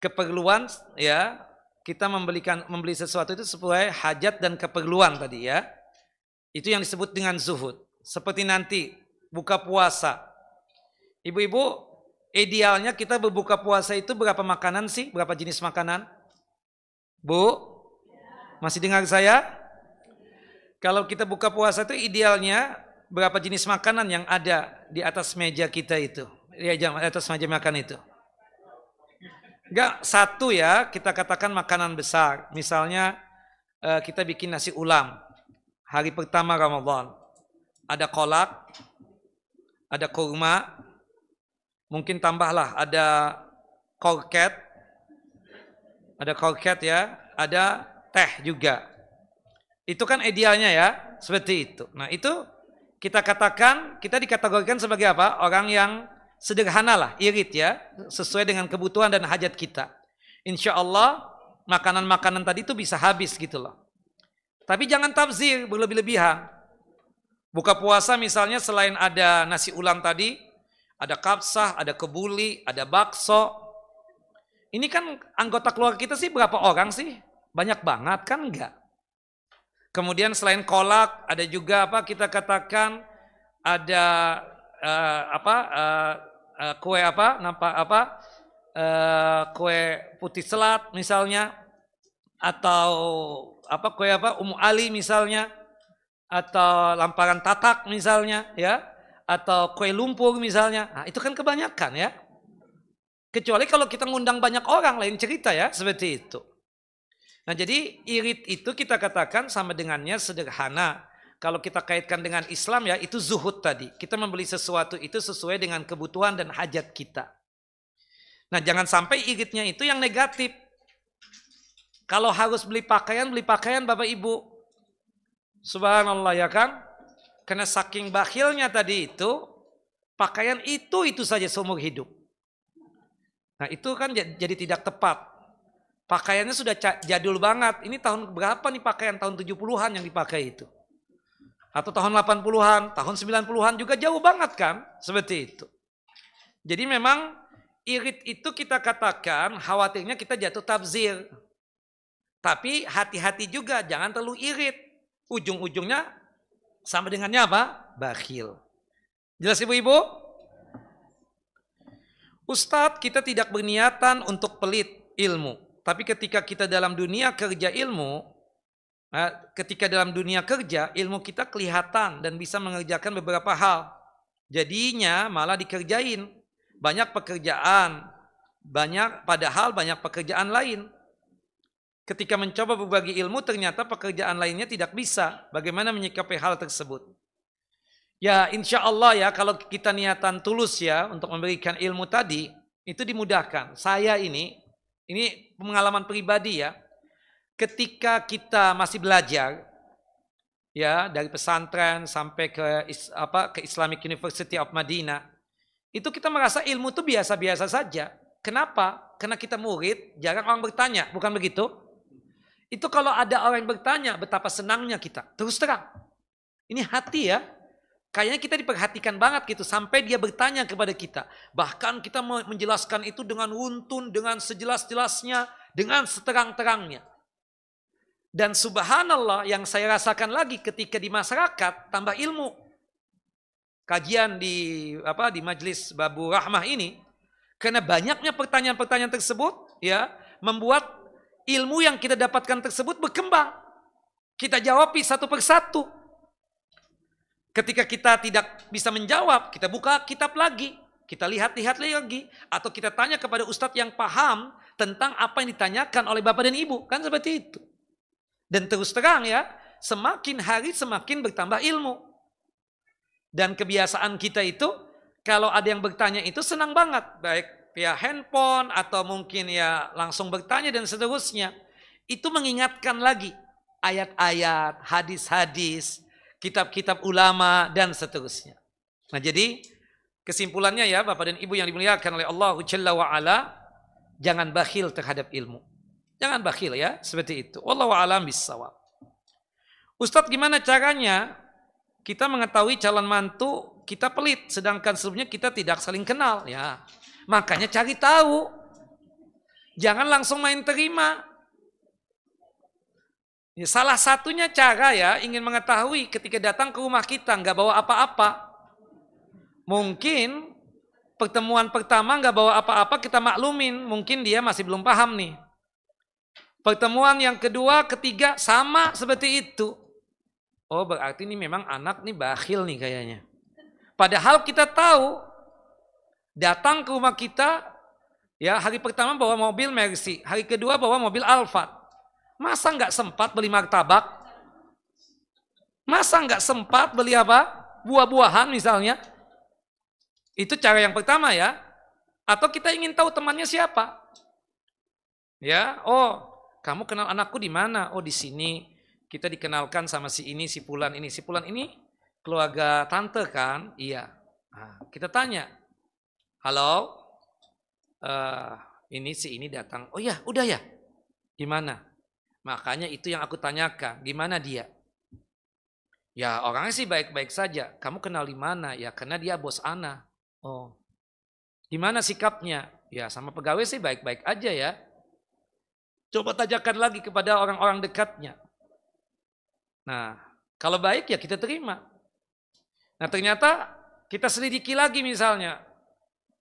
Keperluan ya. Kita membeli sesuatu itu sesuai hajat dan keperluan tadi ya. Itu yang disebut dengan zuhud. Seperti nanti buka puasa. Ibu-ibu, idealnya kita berbuka puasa itu berapa makanan sih? Berapa jenis makanan? Bu? Masih dengar saya? Kalau kita buka puasa itu idealnya berapa jenis makanan yang ada di atas meja kita itu? Di atas meja makan itu. Enggak, satu ya, kita katakan makanan besar. Misalnya kita bikin nasi ulam. Hari pertama Ramadan, ada kolak, ada kurma, mungkin tambahlah ada korket ya, ada teh juga. Itu kan idealnya ya, seperti itu. Nah itu kita katakan, kita dikategorikan sebagai apa? Orang yang sederhana lah, irit ya, sesuai dengan kebutuhan dan hajat kita. Insya Allah makanan-makanan tadi itu bisa habis gitu loh. Tapi jangan tabzir berlebih-lebihan. Buka puasa misalnya selain ada nasi ulam tadi, ada kapsah, ada kebuli, ada bakso. Ini kan anggota keluarga kita sih berapa orang sih? Banyak banget kan enggak? Kemudian selain kolak ada juga apa kita katakan ada kue kue putih selat misalnya, atau kue Ummu Ali misalnya, atau lamparan tatak misalnya, ya, atau kue lumpur misalnya. Nah, itu kan kebanyakan ya. Kecuali kalau kita ngundang banyak orang, lain cerita ya, seperti itu. Nah, jadi irit itu kita katakan sama dengannya sederhana. Kalau kita kaitkan dengan Islam ya, itu zuhud tadi. Kita membeli sesuatu itu sesuai dengan kebutuhan dan hajat kita. Nah, jangan sampai iritnya itu yang negatif. Kalau harus beli pakaian Bapak Ibu. Subhanallah ya kan? Karena saking bakhilnya tadi itu, pakaian itu saja seumur hidup. Nah, itu kan jadi tidak tepat. Pakaiannya sudah jadul banget. Ini tahun berapa nih pakaian? Tahun 70-an yang dipakai itu. Atau tahun 80-an, tahun 90-an juga jauh banget kan? Seperti itu. Jadi memang irit itu kita katakan khawatirnya kita jatuh tabzir. Tapi hati-hati juga, jangan terlalu irit. Ujung-ujungnya sama dengannya apa? Bakhil. Jelas ibu-ibu? Ustadz, kita tidak berniatan untuk pelit ilmu. Tapi ketika kita dalam dunia kerja ilmu, ilmu kita kelihatan dan bisa mengerjakan beberapa hal. Jadinya malah dikerjain. Banyak pekerjaan, padahal banyak pekerjaan lain. Ketika mencoba berbagi ilmu, ternyata pekerjaan lainnya tidak bisa. Bagaimana menyikapi hal tersebut? Ya insya Allah ya, kalau kita niatan tulus ya untuk memberikan ilmu tadi, itu dimudahkan. Saya ini pengalaman pribadi ya. Ketika kita masih belajar ya dari pesantren sampai ke Islamic University of Madinah, itu kita merasa ilmu itu biasa-biasa saja. Kenapa? Karena kita murid, jarang orang bertanya, bukan begitu? Itu kalau ada orang yang bertanya, betapa senangnya kita. Terus terang. Ini hati ya. Kayaknya kita diperhatikan banget gitu sampai dia bertanya kepada kita. Bahkan kita menjelaskan itu dengan runtun, dengan sejelas-jelasnya, dengan seterang-terangnya. Dan subhanallah yang saya rasakan lagi ketika di masyarakat tambah ilmu. Kajian di Majelis Babu Rahmah ini, karena banyaknya pertanyaan-pertanyaan tersebut ya membuat ilmu yang kita dapatkan tersebut berkembang. Kita jawab satu persatu. Ketika kita tidak bisa menjawab, kita buka kitab lagi. Kita lihat-lihat lagi. Atau kita tanya kepada ustadz yang paham tentang apa yang ditanyakan oleh bapak dan ibu. Kan seperti itu. Dan terus terang ya, semakin hari semakin bertambah ilmu. Dan kebiasaan kita itu, kalau ada yang bertanya itu senang banget. Baik via handphone atau mungkin ya langsung bertanya dan seterusnya. Itu mengingatkan lagi ayat-ayat, hadis-hadis, kitab-kitab ulama dan seterusnya. Nah jadi kesimpulannya ya Bapak dan Ibu yang dimuliakan oleh Allah Jalla wa'ala, jangan bakhil terhadap ilmu. Jangan bakhil ya, seperti itu. Wallahu a'lam bissawab. Ustadz, gimana caranya kita mengetahui calon mantu kita pelit sedangkan sebelumnya kita tidak saling kenal ya. Makanya cari tahu. Jangan langsung main terima. Ya, salah satunya cara ya ingin mengetahui ketika datang ke rumah kita nggak bawa apa-apa. Mungkin pertemuan pertama nggak bawa apa-apa kita maklumin. Mungkin dia masih belum paham nih. Pertemuan yang kedua, ketiga sama seperti itu. Oh berarti ini memang anak nih bakhil nih kayaknya. Padahal kita tahu datang ke rumah kita ya hari pertama bawa mobil Mercy. Hari kedua bawa mobil Alphard. Masa nggak sempat beli martabak? Masa nggak sempat beli apa? Buah-buahan misalnya. Itu cara yang pertama ya. Atau kita ingin tahu temannya siapa? Ya, oh kamu kenal anakku di mana? Oh di sini. Kita dikenalkan sama si ini, si Fulan ini. Si Fulan ini keluarga tante kan? Iya. Nah, kita tanya. Halo? Ini si ini datang. Oh ya, udah ya. Gimana? Makanya itu yang aku tanyakan, gimana dia? Ya orangnya sih baik-baik saja. Kamu kenal di mana? Ya karena dia bos Ana. Oh, gimana sikapnya? Ya sama pegawai sih baik-baik aja ya. Coba tanyakan lagi kepada orang-orang dekatnya. Nah, kalau baik ya kita terima. Nah ternyata kita selidiki lagi misalnya.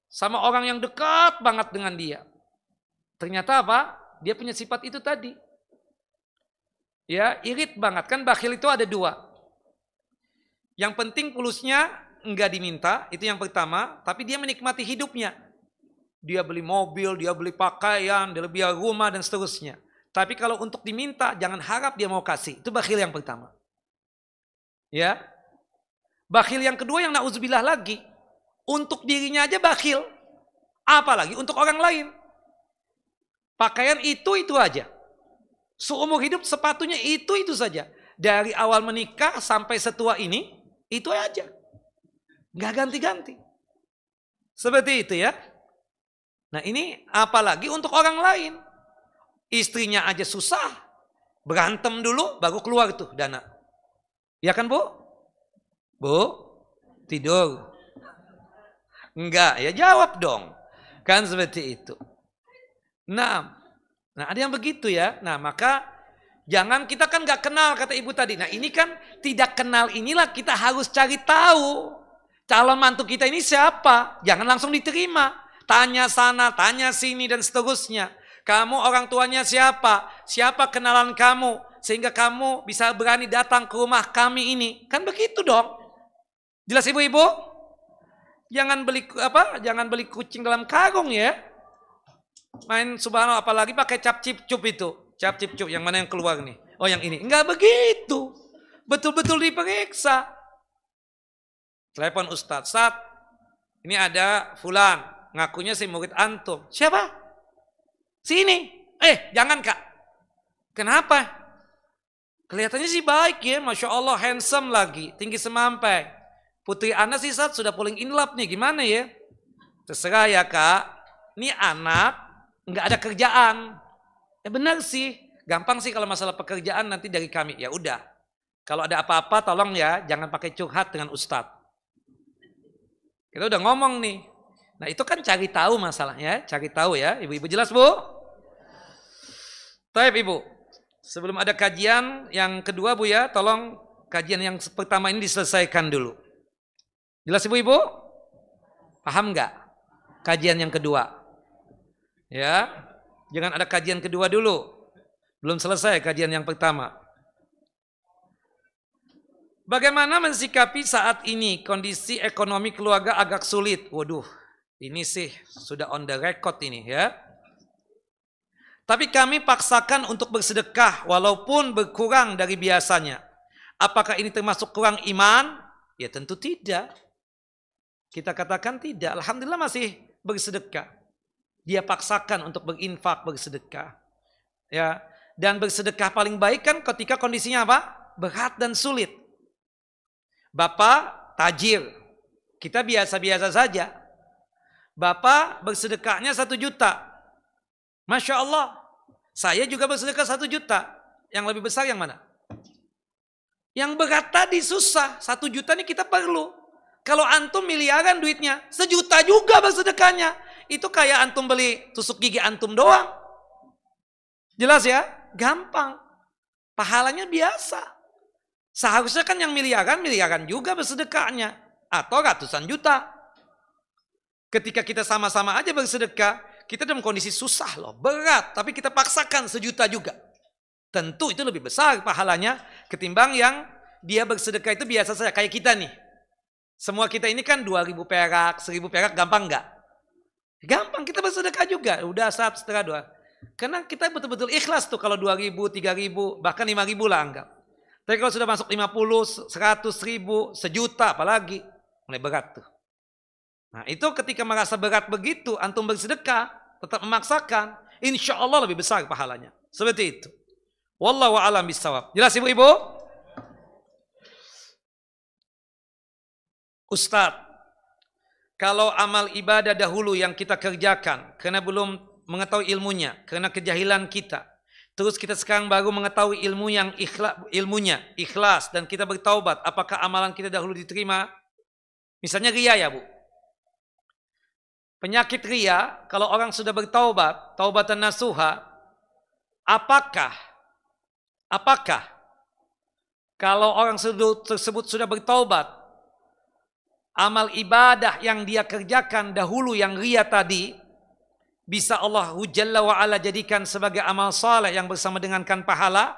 Sama orang yang dekat banget dengan dia. Ternyata apa? Dia punya sifat itu tadi. Ya, irit banget. Kan bakhil itu ada dua. Yang penting fulusnya enggak diminta, itu yang pertama. Tapi dia menikmati hidupnya. Dia beli mobil, dia beli pakaian, dia beli rumah dan seterusnya. Tapi kalau untuk diminta, jangan harap dia mau kasih. Itu bakhil yang pertama. Ya. Bakhil yang kedua yang na'udzubillah lagi. Untuk dirinya aja bakhil. Apalagi untuk orang lain. Pakaian itu aja. Seumur hidup sepatunya itu saja. Dari awal menikah sampai setua ini, itu aja. Nggak ganti-ganti. Seperti itu ya. Nah ini apalagi untuk orang lain. Istrinya aja susah. Berantem dulu baru keluar tuh dana. Ya kan Bu? Bu? Tidur? Enggak, ya jawab dong. Kan seperti itu. Nah ada yang begitu ya. Nah maka jangan, kita kan nggak kenal kata ibu tadi. Nah ini kan tidak kenal, inilah kita harus cari tahu. Calon mantu kita ini siapa? Jangan langsung diterima. Tanya sana, tanya sini dan seterusnya. Kamu orang tuanya siapa? Siapa kenalan kamu? Sehingga kamu bisa berani datang ke rumah kami ini. Kan begitu dong. Jelas ibu-ibu? Jangan beli kucing dalam karung ya. Main subhanallah, apalagi pakai cap cip cup itu. Cap cip cup yang mana yang keluar nih? Oh yang ini. Enggak begitu. Betul-betul diperiksa. Telepon Ustadz, Ustadz, ini ada fulan, ngakunya si murid antum. Siapa? Sini. Jangan Kak. Kenapa? Kelihatannya sih baik ya, Masya Allah, handsome lagi, tinggi semampai. Putri Ana sih Ustadz sudah paling in love nih, gimana ya? Terserah ya Kak, ini anak nggak ada kerjaan. Ya benar sih, gampang sih kalau masalah pekerjaan nanti dari kami. Ya udah, kalau ada apa-apa tolong ya, jangan pakai curhat dengan Ustadz. Kita udah ngomong nih. Nah itu kan cari tahu masalahnya, cari tahu ya. Ibu-ibu jelas Bu? Baik Ibu, sebelum ada kajian yang kedua Bu ya, tolong kajian yang pertama ini diselesaikan dulu. Jelas Ibu-ibu? Paham nggak? Kajian yang kedua. Ya, jangan ada kajian kedua dulu. Belum selesai kajian yang pertama. Bagaimana mensikapi saat ini kondisi ekonomi keluarga agak sulit? Waduh, ini sih sudah on the record ini ya. Tapi kami paksakan untuk bersedekah walaupun berkurang dari biasanya. Apakah ini termasuk kurang iman? Ya tentu tidak. Kita katakan tidak. Alhamdulillah masih bersedekah. Dia paksakan untuk berinfak, bersedekah. Ya, dan bersedekah paling baik kan ketika kondisinya apa? Berat dan sulit. Bapak tajir, kita biasa-biasa saja. Bapak bersedekahnya 1 juta. Masya Allah, saya juga bersedekah 1 juta. Yang lebih besar yang mana? Yang berat tadi susah, 1 juta ini kita perlu. Kalau antum miliaran duitnya, 1 juta juga bersedekahnya. Itu kayak antum beli tusuk gigi antum doang. Jelas ya? Gampang. Pahalanya biasa. Seharusnya kan yang miliaran juga bersedekahnya. Atau ratusan juta. Ketika kita sama-sama aja bersedekah, kita dalam kondisi susah loh, berat. Tapi kita paksakan 1 juta juga. Tentu itu lebih besar pahalanya ketimbang yang dia bersedekah itu biasa saja. Kayak kita nih. Semua kita ini kan 2.000 perak, 1.000 perak, gampang nggak? Gampang, kita bersedekah juga. Udah 1,5 Karena kita betul-betul ikhlas tuh kalau 2.000, 3.000, bahkan 5.000 lah anggap. Tapi kalau sudah masuk 50, 100, 1.000, 1 juta apalagi, mulai berat tuh. Nah itu ketika merasa berat begitu, antum bersedekah, tetap memaksakan, insya Allah lebih besar pahalanya. Seperti itu. Wallahu a'lam bishawab. Jelas ibu-ibu? Ustadz, kalau amal ibadah dahulu yang kita kerjakan, karena belum mengetahui ilmunya, karena kejahilan kita, terus kita sekarang baru mengetahui ilmunya ikhlas dan kita bertaubat, apakah amalan kita dahulu diterima? Misalnya ria ya Bu. Penyakit ria, kalau orang sudah bertaubat, taubatan nasuha, apakah kalau orang tersebut sudah bertaubat, amal ibadah yang dia kerjakan dahulu yang ria tadi, bisa Allah Jalla wa'ala jadikan sebagai amal saleh yang bersama dengankan pahala,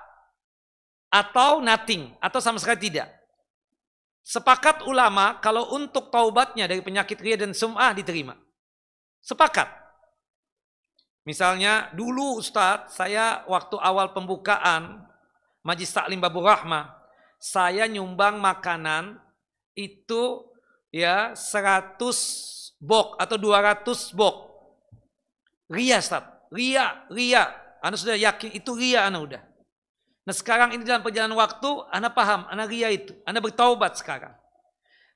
atau nothing, atau sama sekali tidak. Sepakat ulama kalau untuk taubatnya dari penyakit riya dan sum'ah diterima. Sepakat. Misalnya dulu Ustadz, saya waktu awal pembukaan Majlis Taklim Babur Rahmah, saya nyumbang makanan itu ya 100 bok atau 200 bok. Ria Ustadz, ria. Anda sudah yakin itu ria Anda udah. Nah sekarang ini dalam perjalanan waktu, Anda paham, Anda ria itu. Anda bertaubat sekarang.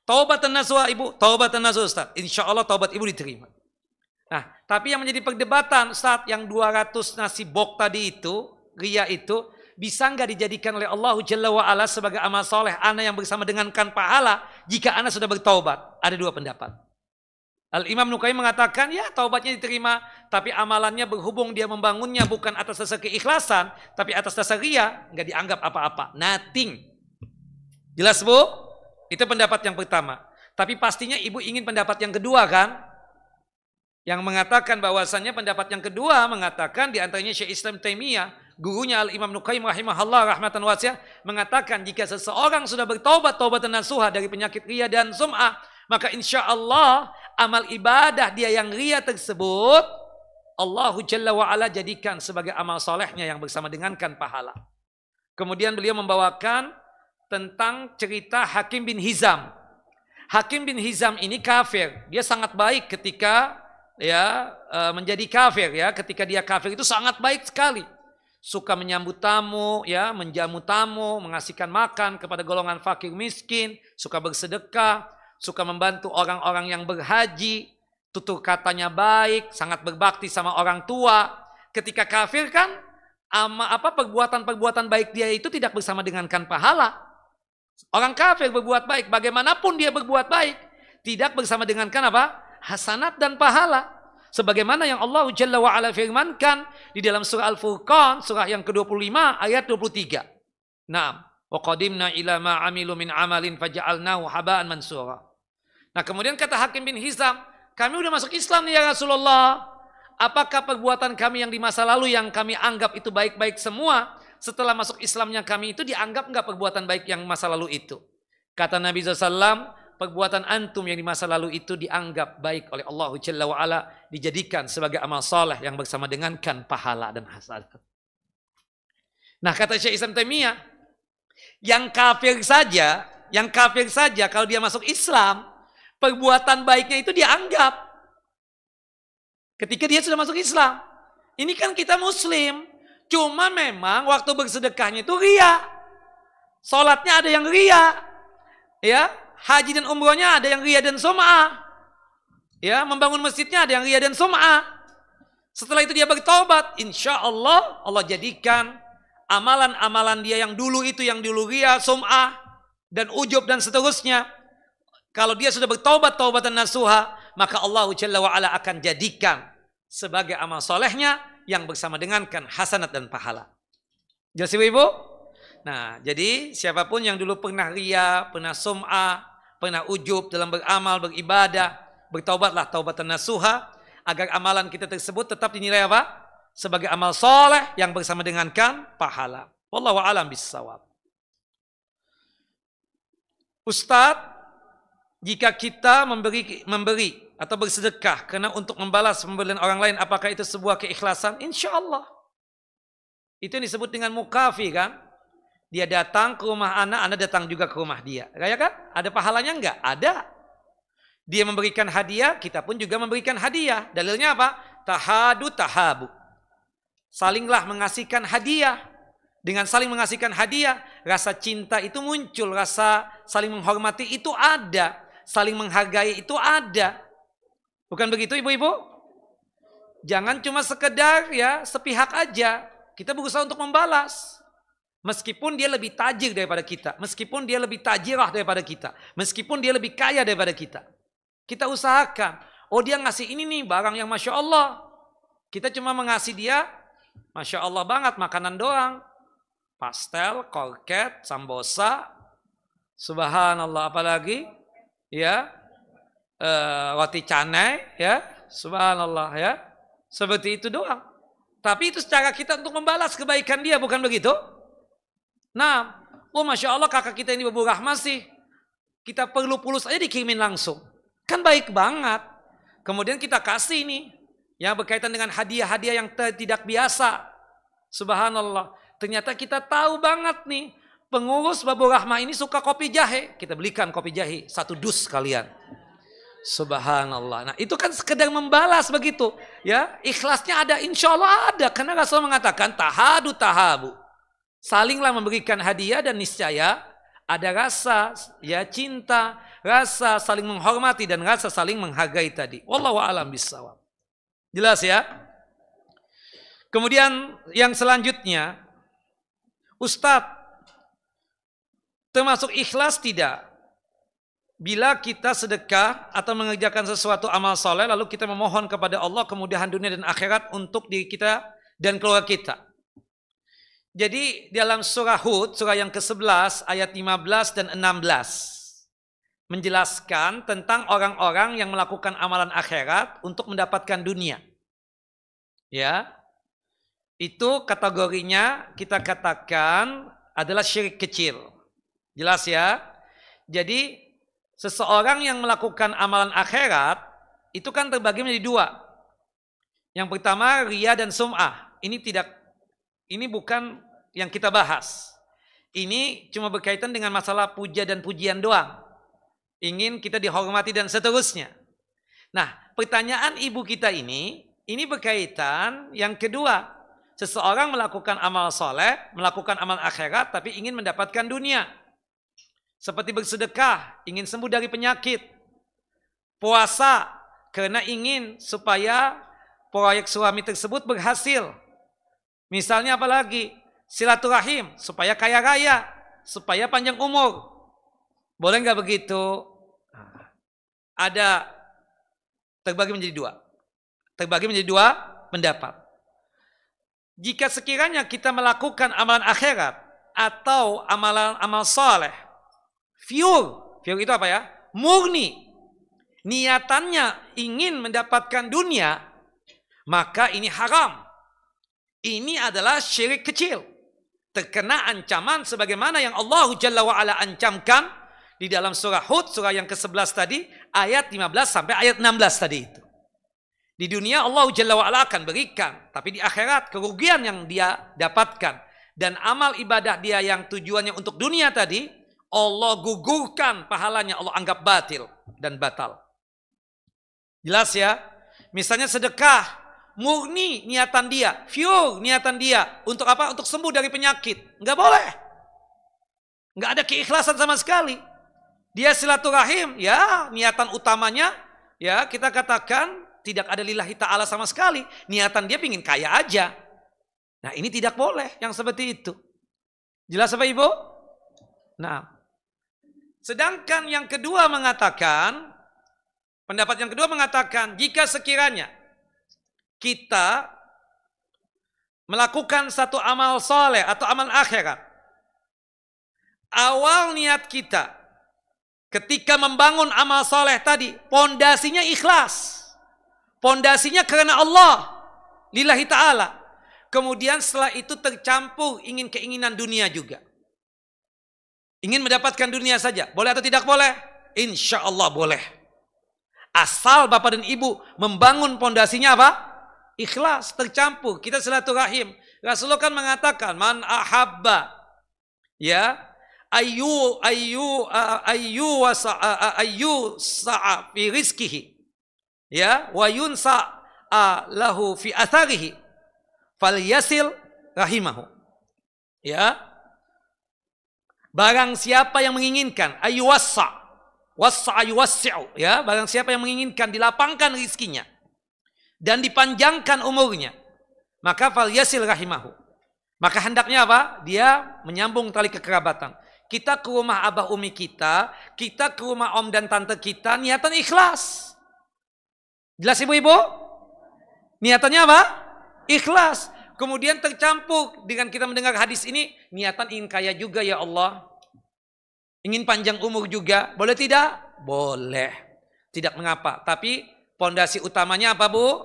Taubatan nasuha ibu, taubatan nasuha Ustaz. Insya Allah taubat ibu diterima. Nah, tapi yang menjadi perdebatan Ustaz, yang 200 nasi bok tadi itu, ria itu, bisa nggak dijadikan oleh Allah Jalla wa'ala sebagai amal soleh Anda yang bersama dengankan pahala jika Anda sudah bertaubat? Ada dua pendapat. Al-Imam Nukaim mengatakan, ya taubatnya diterima, tapi amalannya berhubung dia membangunnya bukan atas dasar keikhlasan, tapi atas dasar ria, nggak dianggap apa-apa. Nothing. Jelas Bu? Itu pendapat yang pertama. Tapi pastinya ibu ingin pendapat yang kedua kan? Yang mengatakan bahwasannya pendapat yang kedua mengatakan diantaranya Syekh Islam Taimiyah, gurunya Al-Imam Nukaim rahimahullah rahmatan wasi'ah, mengatakan jika seseorang sudah bertaubat, taubatan nasuha dari penyakit ria dan sum'ah, maka insya Allah amal ibadah dia yang ria tersebut Allah Jalla wa'ala jadikan sebagai amal solehnya yang bersama dengankan pahala. Kemudian beliau membawakan tentang cerita Hakim bin Hizam. Hakim bin Hizam ini kafir. Dia sangat baik ketika menjadi kafir ya. Ketika dia kafir itu sangat baik sekali. Suka menyambut tamu, ya, menjamu tamu, mengasihkan makan kepada golongan fakir miskin, suka bersedekah, suka membantu orang-orang yang berhaji, tutur katanya baik, sangat berbakti sama orang tua. Ketika kafir kan, perbuatan-perbuatan baik dia itu tidak bersama dengankan pahala. Orang kafir berbuat baik, bagaimanapun dia berbuat baik, tidak bersama dengankan apa? Hasanat dan pahala. Sebagaimana yang Allah Jalla wa'ala firmankan di dalam surah Al-Furqan, surah yang ke-25 ayat 23. Naam, wa qadimna ila ma 'amilu min 'amalin faja'alnahu haba'an mansura. Nah kemudian kata Hakim bin Hizam, kami udah masuk Islam nih ya Rasulullah. Apakah perbuatan kami yang di masa lalu yang kami anggap itu baik-baik semua, setelah masuk Islamnya kami itu dianggap enggak perbuatan baik yang masa lalu itu? Kata Nabi SAW, perbuatan antum yang di masa lalu itu dianggap baik oleh Allah Jalla wa'ala, dijadikan sebagai amal soleh yang bersama dengankan pahala dan hasanat. Nah kata Syekh Islam Taimiyah, yang kafir saja kalau dia masuk Islam, perbuatan baiknya itu dianggap ketika dia sudah masuk Islam. Ini kan kita muslim, cuma memang waktu bersedekahnya itu ria. Sholatnya ada yang ria, ya, haji dan umrohnya ada yang ria dan sum'ah, ya, membangun masjidnya ada yang ria dan sum'ah. Setelah itu dia bertobat, insya Allah Allah jadikan amalan-amalan dia yang dulu ria, sum'ah dan ujub dan seterusnya. Kalau dia sudah bertaubat, taubatan nasuha, maka Allah Jalla wa'ala akan jadikan sebagai amal solehnya yang bersama dengankan hasanat dan pahala. Jelas Ibu? Nah, jadi siapapun yang dulu pernah ria, pernah sum'ah, pernah ujub dalam beramal, beribadah, bertaubatlah taubatan nasuha, agar amalan kita tersebut tetap dinilai apa? Sebagai amal soleh yang bersama dengankan pahala. Wallahu a'lam bissawab. Ustadz, jika kita memberi atau bersedekah karena untuk membalas pemberian orang lain, apakah itu sebuah keikhlasan? Insya Allah. Itu yang disebut dengan mukafi kan? Dia datang ke rumah Anda datang juga ke rumah dia. Ya kan? Ada pahalanya enggak? Ada. Dia memberikan hadiah, kita pun juga memberikan hadiah. Dalilnya apa? Tahadu tahabu. Salinglah mengasihkan hadiah. Dengan saling mengasihkan hadiah, rasa cinta itu muncul, rasa saling menghormati itu ada. Saling menghargai itu ada. Bukan begitu ibu-ibu? Jangan cuma sekedar ya sepihak aja. Kita berusaha untuk membalas. Meskipun dia lebih tajir daripada kita. Meskipun dia lebih tajirah daripada kita. Meskipun dia lebih kaya daripada kita. Kita usahakan. Oh dia ngasih ini nih barang yang Masya Allah. Kita cuma mengasih dia Masya Allah banget makanan doang. Pastel, korket, sambosa. Subhanallah apalagi. Ya, roti canai, ya, subhanallah, ya, seperti itu doang. Tapi itu cara kita untuk membalas kebaikan dia, bukan begitu? Nah, oh masya Allah kakak kita ini Babur Rahmah sih, Kita perlu pulus aja dikirimin langsung. Kan baik banget. Kemudian kita kasih nih, yang berkaitan dengan hadiah-hadiah yang tidak biasa. Subhanallah. Ternyata kita tahu banget nih, pengurus Babur Rahmah ini suka kopi jahe. Kita belikan kopi jahe, 1 dus kalian. Subhanallah. Nah itu kan sekedar membalas begitu. Ya, ikhlasnya ada, insya Allah ada. Karena Rasul mengatakan tahadu tahabu. Salinglah memberikan hadiah dan niscaya ada rasa ya cinta, rasa saling menghormati dan rasa saling menghargai tadi. Wallahu a'lam bishawab. Jelas ya? Kemudian yang selanjutnya, Ustadz, termasuk ikhlas tidak? Bila kita sedekah atau mengerjakan sesuatu amal soleh, lalu kita memohon kepada Allah kemudahan dunia dan akhirat untuk diri kita dan keluarga kita. Jadi dalam surah Hud, surah yang ke-11 ayat 15 dan 16 menjelaskan tentang orang-orang yang melakukan amalan akhirat untuk mendapatkan dunia. Ya. Itu kategorinya kita katakan adalah syirik kecil. Jelas ya? Jadi seseorang yang melakukan amalan akhirat itu kan terbagi menjadi 2. Yang pertama riya dan sum'ah. Ini bukan yang kita bahas. Ini cuma berkaitan dengan masalah puja dan pujian doang. Ingin kita dihormati dan seterusnya. Nah, pertanyaan ibu kita ini berkaitan yang kedua. Seseorang melakukan amal soleh, melakukan amal akhirat, tapi ingin mendapatkan dunia. Seperti bersedekah, ingin sembuh dari penyakit. Puasa, karena ingin supaya proyek suami tersebut berhasil. Misalnya apa lagi? Silaturahim, supaya kaya raya, supaya panjang umur. Boleh nggak begitu? Ada terbagi menjadi 2. Terbagi menjadi 2 pendapat. Jika sekiranya kita melakukan amalan akhirat atau amal saleh, pure itu apa ya? Murni. Niatannya ingin mendapatkan dunia, maka ini haram. Ini adalah syirik kecil. Terkena ancaman sebagaimana yang Allah Jalla wa'ala ancamkan di dalam surah Hud, surah yang ke-11 tadi, ayat 15 sampai ayat 16 tadi itu. Di dunia Allah Jalla wa'ala akan berikan, tapi di akhirat kerugian yang dia dapatkan. Dan amal ibadah dia yang tujuannya untuk dunia tadi, Allah gugurkan pahalanya, Allah anggap batil dan batal. Jelas ya? Misalnya sedekah, murni niatan dia, pure niatan dia. Untuk apa? Untuk sembuh dari penyakit. Enggak boleh. Enggak ada keikhlasan sama sekali. Dia silaturahim, ya niatan utamanya, ya kita katakan tidak ada lillahi ta'ala sama sekali. Niatan dia pingin kaya aja. Nah ini tidak boleh yang seperti itu. Jelas apa Ibu? Nah, sedangkan yang kedua mengatakan, pendapat yang kedua mengatakan, jika sekiranya kita melakukan satu amal soleh atau amal akhirat, awal niat kita ketika membangun amal soleh tadi, pondasinya ikhlas, pondasinya karena Allah, lillahi ta'ala. Kemudian setelah itu tercampur ingin keinginan dunia juga, ingin mendapatkan dunia saja, boleh atau tidak boleh? Insya Allah boleh, asal bapak dan ibu membangun pondasinya apa? Ikhlas, tercampur. Kita silaturahim. Rasulullah kan mengatakan, man ahabba ya ayu sa'a fi rizkihi ya wa yunsa lahu fi atharihi falyasil rahimahu. Ya. Barang siapa yang menginginkan wassa yuwassi'u, ya, barang siapa yang menginginkan dilapangkan rizkinya dan dipanjangkan umurnya, maka falyasil rahimahu. Maka hendaknya apa? Dia menyambung tali kekerabatan. Kita ke rumah abah umi kita ke rumah om dan tante kita, niatan ikhlas. Jelas ibu-ibu? Niatannya apa? Ikhlas. Kemudian tercampur dengan kita mendengar hadis ini, niatan ingin kaya juga ya Allah. Ingin panjang umur juga. Boleh tidak? Boleh. Tidak mengapa. Tapi pondasi utamanya apa Bu?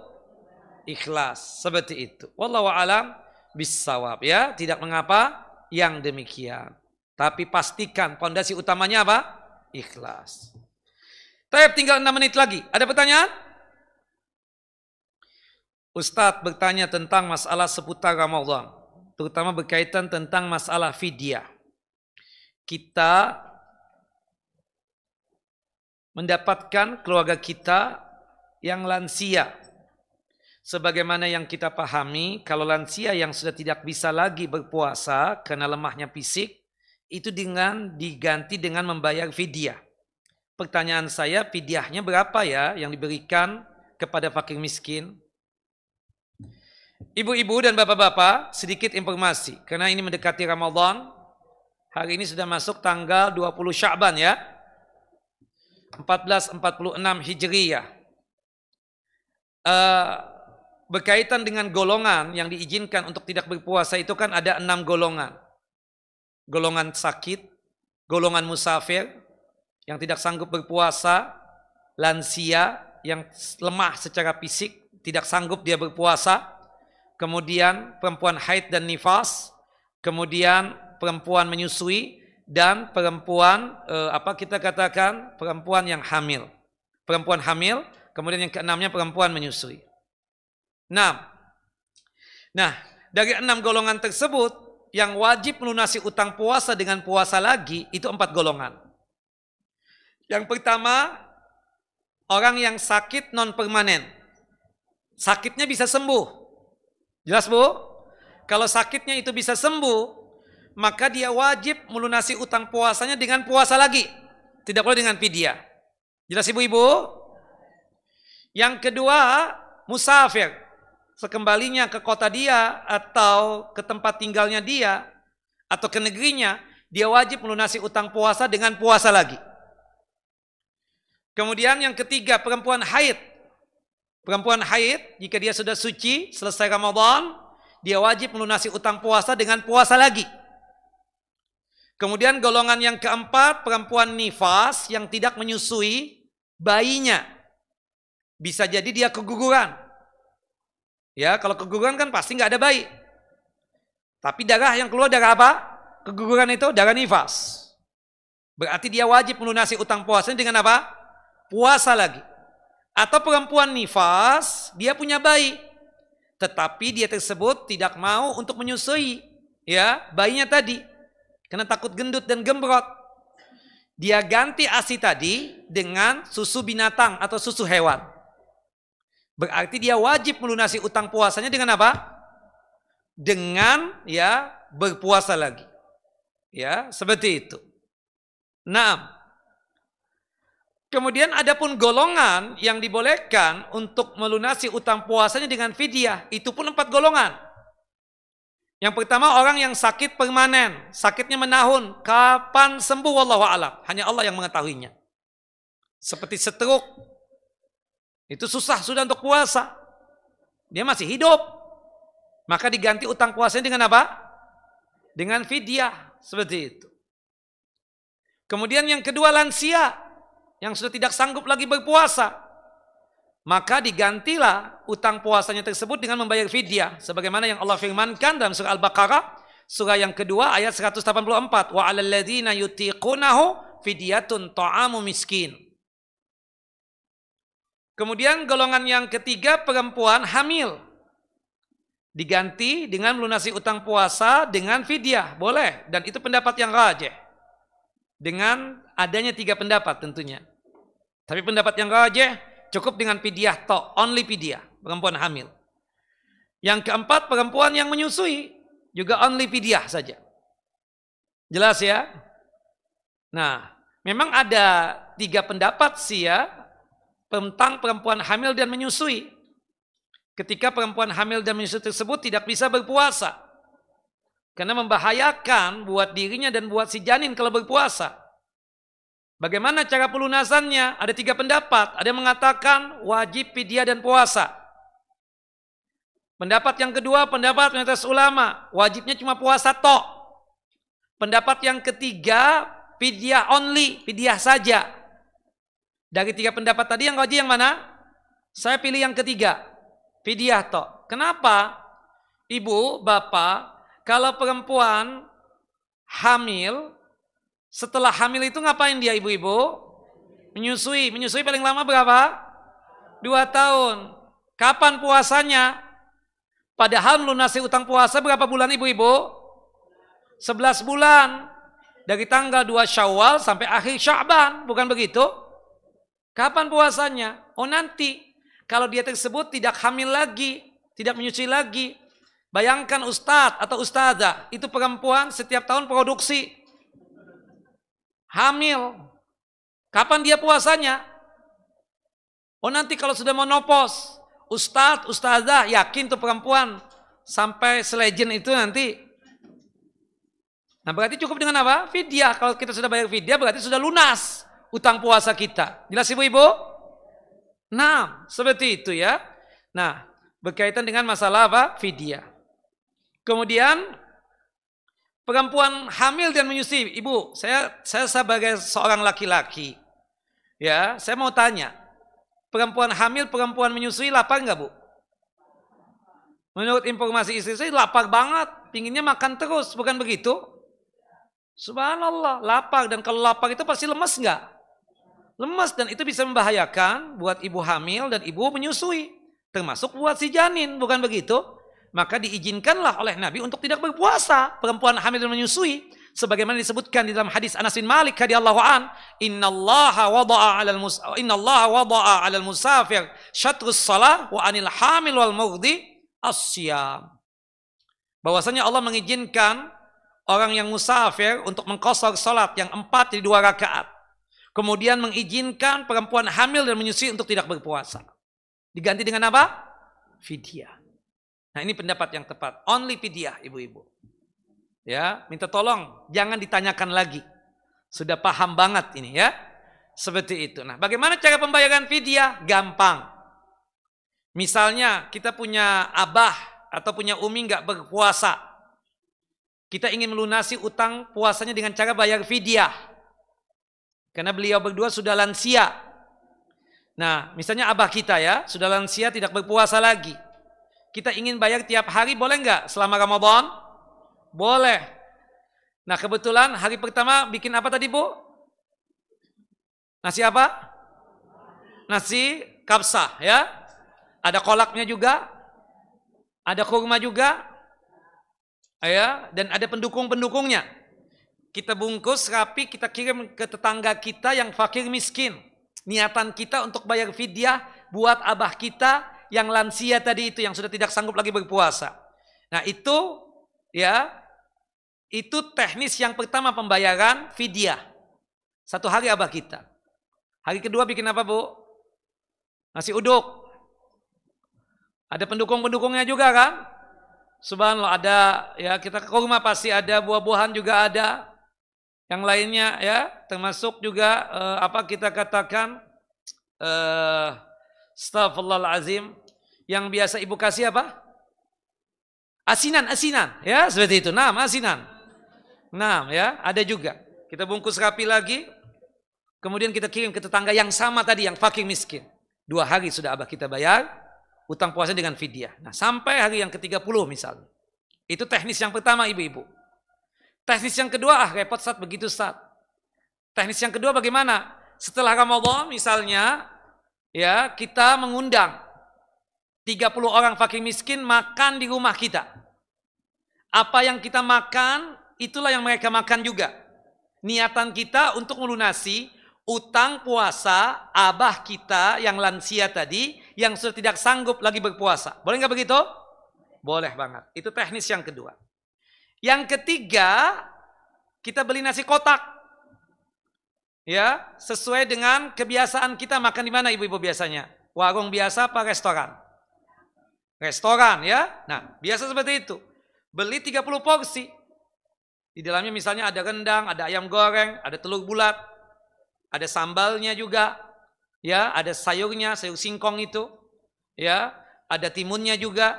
Ikhlas. Seperti itu. Wallahu a'lam bissawab, ya. Tidak mengapa yang demikian. Tapi pastikan pondasi utamanya apa? ikhlas. Taib, tinggal 6 menit lagi. Ada pertanyaan? Ustadz bertanya tentang masalah seputar Ramadan, terutama berkaitan tentang masalah fidyah. Kita mendapatkan keluarga kita yang lansia. Sebagaimana yang kita pahami, kalau lansia yang sudah tidak bisa lagi berpuasa karena lemahnya fisik, itu diganti dengan membayar fidyah. Pertanyaan saya, fidyahnya berapa ya yang diberikan kepada fakir miskin? Ibu-ibu dan bapak-bapak, sedikit informasi. Karena ini mendekati Ramadan. Hari ini sudah masuk tanggal 20 Sya'ban ya. 1446 Hijriyah. Berkaitan dengan golongan yang diizinkan untuk tidak berpuasa itu kan ada 6 golongan. Golongan sakit, golongan musafir yang tidak sanggup berpuasa, lansia yang lemah secara fisik, tidak sanggup dia berpuasa, kemudian perempuan haid dan nifas, kemudian perempuan menyusui, dan perempuan perempuan yang hamil. Perempuan hamil, kemudian yang keenamnya perempuan menyusui. Nah, dari 6 golongan tersebut, yang wajib melunasi utang puasa dengan puasa lagi, itu 4 golongan. Yang pertama, orang yang sakit non permanen. Sakitnya bisa sembuh. Jelas Bu? Kalau sakitnya itu bisa sembuh, maka dia wajib melunasi utang puasanya dengan puasa lagi. Tidak boleh dengan fidyah. Jelas ibu-ibu? Yang kedua, musafir. Sekembalinya ke kota dia atau ke tempat tinggalnya dia atau ke negerinya, dia wajib melunasi utang puasa dengan puasa lagi. Kemudian yang ketiga, perempuan haid. Perempuan haid, jika dia sudah suci, selesai Ramadan, dia wajib melunasi utang puasa dengan puasa lagi. Kemudian golongan yang keempat, perempuan nifas yang tidak menyusui bayinya. Bisa jadi dia keguguran. Ya, kalau keguguran kan pasti nggak ada bayi. Tapi darah yang keluar darah apa? Keguguran itu darah nifas. Berarti dia wajib melunasi utang puasanya dengan apa? Puasa lagi. Atau perempuan nifas, dia punya bayi, tetapi dia tersebut tidak mau untuk menyusui, ya, bayinya tadi, karena takut gendut dan gembrot. Dia ganti ASI tadi dengan susu binatang atau susu hewan. Berarti dia wajib melunasi utang puasanya dengan apa? Dengan ya berpuasa lagi. Ya, seperti itu. Nah, kemudian adapun golongan yang dibolehkan untuk melunasi utang puasanya dengan fidyah, itu pun 4 golongan. Yang pertama, orang yang sakit permanen, sakitnya menahun, kapan sembuh wallahu a'lam, hanya Allah yang mengetahuinya. Seperti stroke, itu susah sudah untuk puasa, dia masih hidup, maka diganti utang puasanya dengan apa? Dengan fidyah, seperti itu. Kemudian yang kedua, lansia yang sudah tidak sanggup lagi berpuasa, maka digantilah utang puasanya tersebut dengan membayar fidyah, sebagaimana yang Allah firmankan dalam surah Al-Baqarah, surah yang kedua ayat 184, wa 'alal ladzina yutiqunahu fidyatun ta'amu miskin. Kemudian golongan yang ketiga, perempuan hamil, diganti dengan melunasi utang puasa dengan fidyah, boleh, dan itu pendapat yang rajih. Dengan adanya 3 pendapat tentunya. Tapi pendapat yang rajih cukup dengan fidyah tok, only fidyah, perempuan hamil. Yang keempat, perempuan yang menyusui, juga only fidyah saja. Jelas ya? Nah, memang ada 3 pendapat sih ya tentang perempuan hamil dan menyusui. Ketika perempuan hamil dan menyusui tersebut tidak bisa berpuasa. Karena membahayakan buat dirinya dan buat si janin kalau berpuasa. Bagaimana cara pelunasannya? Ada 3 pendapat. Ada yang mengatakan wajib fidyah dan puasa. Pendapat yang kedua, pendapat mayoritas ulama, wajibnya cuma puasa tok. Pendapat yang ketiga, fidyah only, fidyah saja. Dari 3 pendapat tadi yang wajib yang mana? Saya pilih yang ketiga, fidyah tok. Kenapa? Ibu, bapak, kalau perempuan hamil Setelah hamil itu ngapain dia ibu-ibu? Menyusui. Menyusui paling lama berapa? 2 tahun. Kapan puasanya? Padahal melunasi utang puasa berapa bulan ibu-ibu? 11 bulan. Dari tanggal 2 Syawal sampai akhir Sya'ban. Bukan begitu? Kapan puasanya? Oh nanti. Kalau dia tersebut tidak hamil lagi. Tidak menyusui lagi. Bayangkan ustadz atau ustazah. Itu perempuan setiap tahun produksi. Hamil. Kapan dia puasanya? Oh nanti kalau sudah menopause. Ustadz, ustazah, yakin tuh perempuan sampai selejen itu nanti. Nah berarti cukup dengan apa? Fidyah. Kalau kita sudah bayar fidyah berarti sudah lunas utang puasa kita. Jelas ibu-ibu? Nah, seperti itu ya. Nah, berkaitan dengan masalah apa? Fidyah. Kemudian perempuan hamil dan menyusui. Ibu, saya sebagai seorang laki-laki, ya, saya mau tanya. Perempuan hamil, perempuan menyusui lapar nggak bu? Menurut informasi istri saya lapar banget, pinginnya makan terus, bukan begitu? Subhanallah, lapar, dan kalau lapar itu pasti lemas nggak? Lemas, dan itu bisa membahayakan buat ibu hamil dan ibu menyusui, termasuk buat si janin, bukan begitu? Maka diizinkanlah oleh Nabi untuk tidak berpuasa perempuan hamil dan menyusui. Sebagaimana disebutkan di dalam hadis Anas bin Malik radhiyallahu an, innallaha wada'a 'alal musafir syatrus shalah wa 'anil hamil wal murdi as-siyam. Bahwasanya Allah mengizinkan orang yang musafir untuk mengqashar salat yang 4 jadi 2 rakaat. Kemudian mengizinkan perempuan hamil dan menyusui untuk tidak berpuasa. Diganti dengan apa? Fidyah. Nah, ini pendapat yang tepat. Only fidyah, ibu-ibu. Ya, minta tolong jangan ditanyakan lagi. Sudah paham banget ini ya. Seperti itu. Nah, bagaimana cara pembayaran fidyah? Gampang. Misalnya kita punya abah atau punya umi nggak berpuasa. Kita ingin melunasi utang puasanya dengan cara bayar fidyah. Karena beliau berdua sudah lansia. Nah, misalnya abah kita ya, sudah lansia tidak berpuasa lagi. Kita ingin bayar tiap hari, boleh nggak selama Ramadan? Boleh. Nah kebetulan hari pertama bikin apa tadi bu? Nasi apa? Nasi kapsah ya. Ada kolaknya juga. Ada kurma juga. Ya, dan ada pendukung-pendukungnya. Kita bungkus rapi, kita kirim ke tetangga kita yang fakir miskin. Niatan kita untuk bayar fidyah buat abah kita yang lansia tadi itu, yang sudah tidak sanggup lagi berpuasa. Nah itu ya, itu teknis yang pertama pembayaran fidyah. 1 hari abah kita. Hari kedua bikin apa bu? Nasi uduk. Ada pendukung-pendukungnya juga kan? Subhanallah, ada ya, kita ke rumah pasti ada buah-buahan juga ada. Yang lainnya ya, termasuk juga apa kita katakan Astaghfirullahaladzim. Yang biasa ibu kasih apa? Asinan ya, seperti itu. Nah, asinan. Nah, ya, ada juga. Kita bungkus rapi lagi. Kemudian kita kirim ke tetangga yang sama tadi, yang fakir miskin. 2 hari sudah abah kita bayar utang puasa dengan fidyah. Nah, sampai hari yang ke-30 misalnya. Itu teknis yang pertama ibu-ibu. Teknis yang kedua, repot Ustaz, begitu Ustaz. Teknis yang kedua bagaimana? Setelah Ramadan misalnya, ya, kita mengundang 30 orang fakir miskin makan di rumah kita. Apa yang kita makan, itulah yang mereka makan juga. Niatan kita untuk melunasi utang puasa abah kita yang lansia tadi, yang sudah tidak sanggup lagi berpuasa. Boleh nggak begitu? Boleh banget. Itu teknis yang kedua. Yang ketiga, kita beli nasi kotak. Ya, sesuai dengan kebiasaan kita makan di mana ibu-ibu biasanya? Warung biasa apa restoran? Restoran ya. Nah, biasa seperti itu. Beli 30 porsi. Di dalamnya misalnya ada rendang, ada ayam goreng, ada telur bulat, ada sambalnya juga. Ya, ada sayurnya, sayur singkong itu. Ya, ada timunnya juga.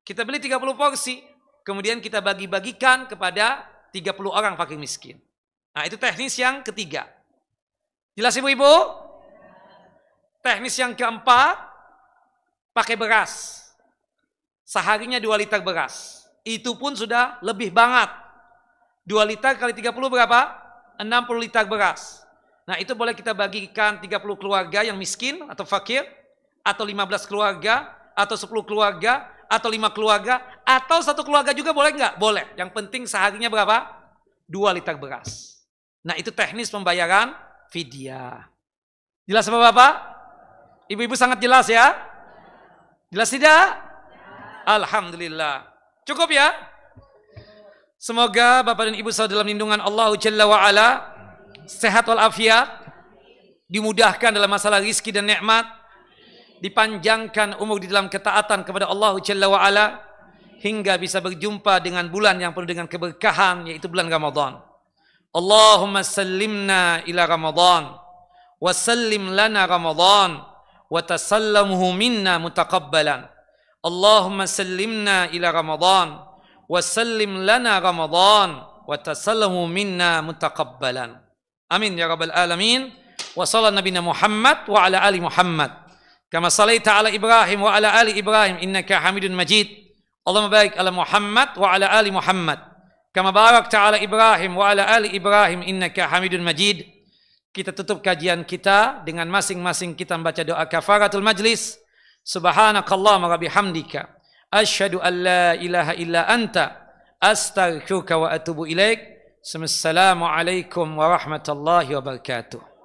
Kita beli 30 porsi. Kemudian kita bagi-bagikan kepada 30 orang fakir miskin. Nah, itu teknis yang ketiga. Jelas ibu-ibu? Teknis yang keempat, pakai beras. Seharinya 2 liter beras. Itu pun sudah lebih banget. 2 liter kali 30 berapa? 60 liter beras. Nah, itu boleh kita bagikan 30 keluarga yang miskin atau fakir, atau 15 keluarga, atau 10 keluarga, atau 5 keluarga, atau 1 keluarga juga boleh nggak? Boleh. Yang penting seharinya berapa? 2 liter beras. Nah, itu teknis pembayaran fidyah. Jelas Bapak-bapak? Ibu-ibu sangat jelas ya? Jelas tidak? Alhamdulillah. Cukup ya? Semoga Bapak dan Ibu selalu dalam lindungan Allah Jalla wa'ala, sehat walafiat, dimudahkan dalam masalah rizki dan nikmat, dipanjangkan umur di dalam ketaatan kepada Allah Jalla wa'ala, hingga bisa berjumpa dengan bulan yang penuh dengan keberkahan, yaitu bulan Ramadan. Allahumma sallimna ila Ramadan, wa sallim lana Ramadan, wa tasallamuhu minna mutaqabbalan. Allahumma sallimna ila Ramadan, wa sallim lana Ramadan, wa tasallamu minna mutaqabbalan. Amin ya rabbal alamin. Wa sallallahu nabiyina Muhammad wa ala ali Muhammad kama sallaita ala Ibrahim wa ala ali Ibrahim innaka Hamidun Majid. Allahumma barik ala Muhammad wa ala ali Muhammad kama barakta ala Ibrahim wa ala ali Ibrahim innaka Hamidun Majid. Kita tutup kajian kita dengan masing-masing kita membaca doa kafaratul majlis. Subhanakallahumma wa bihamdika asyhadu an la ilaha illa anta astaghfiruka wa atubu ilaik. Assalamualaikum warahmatullahi wabarakatuh.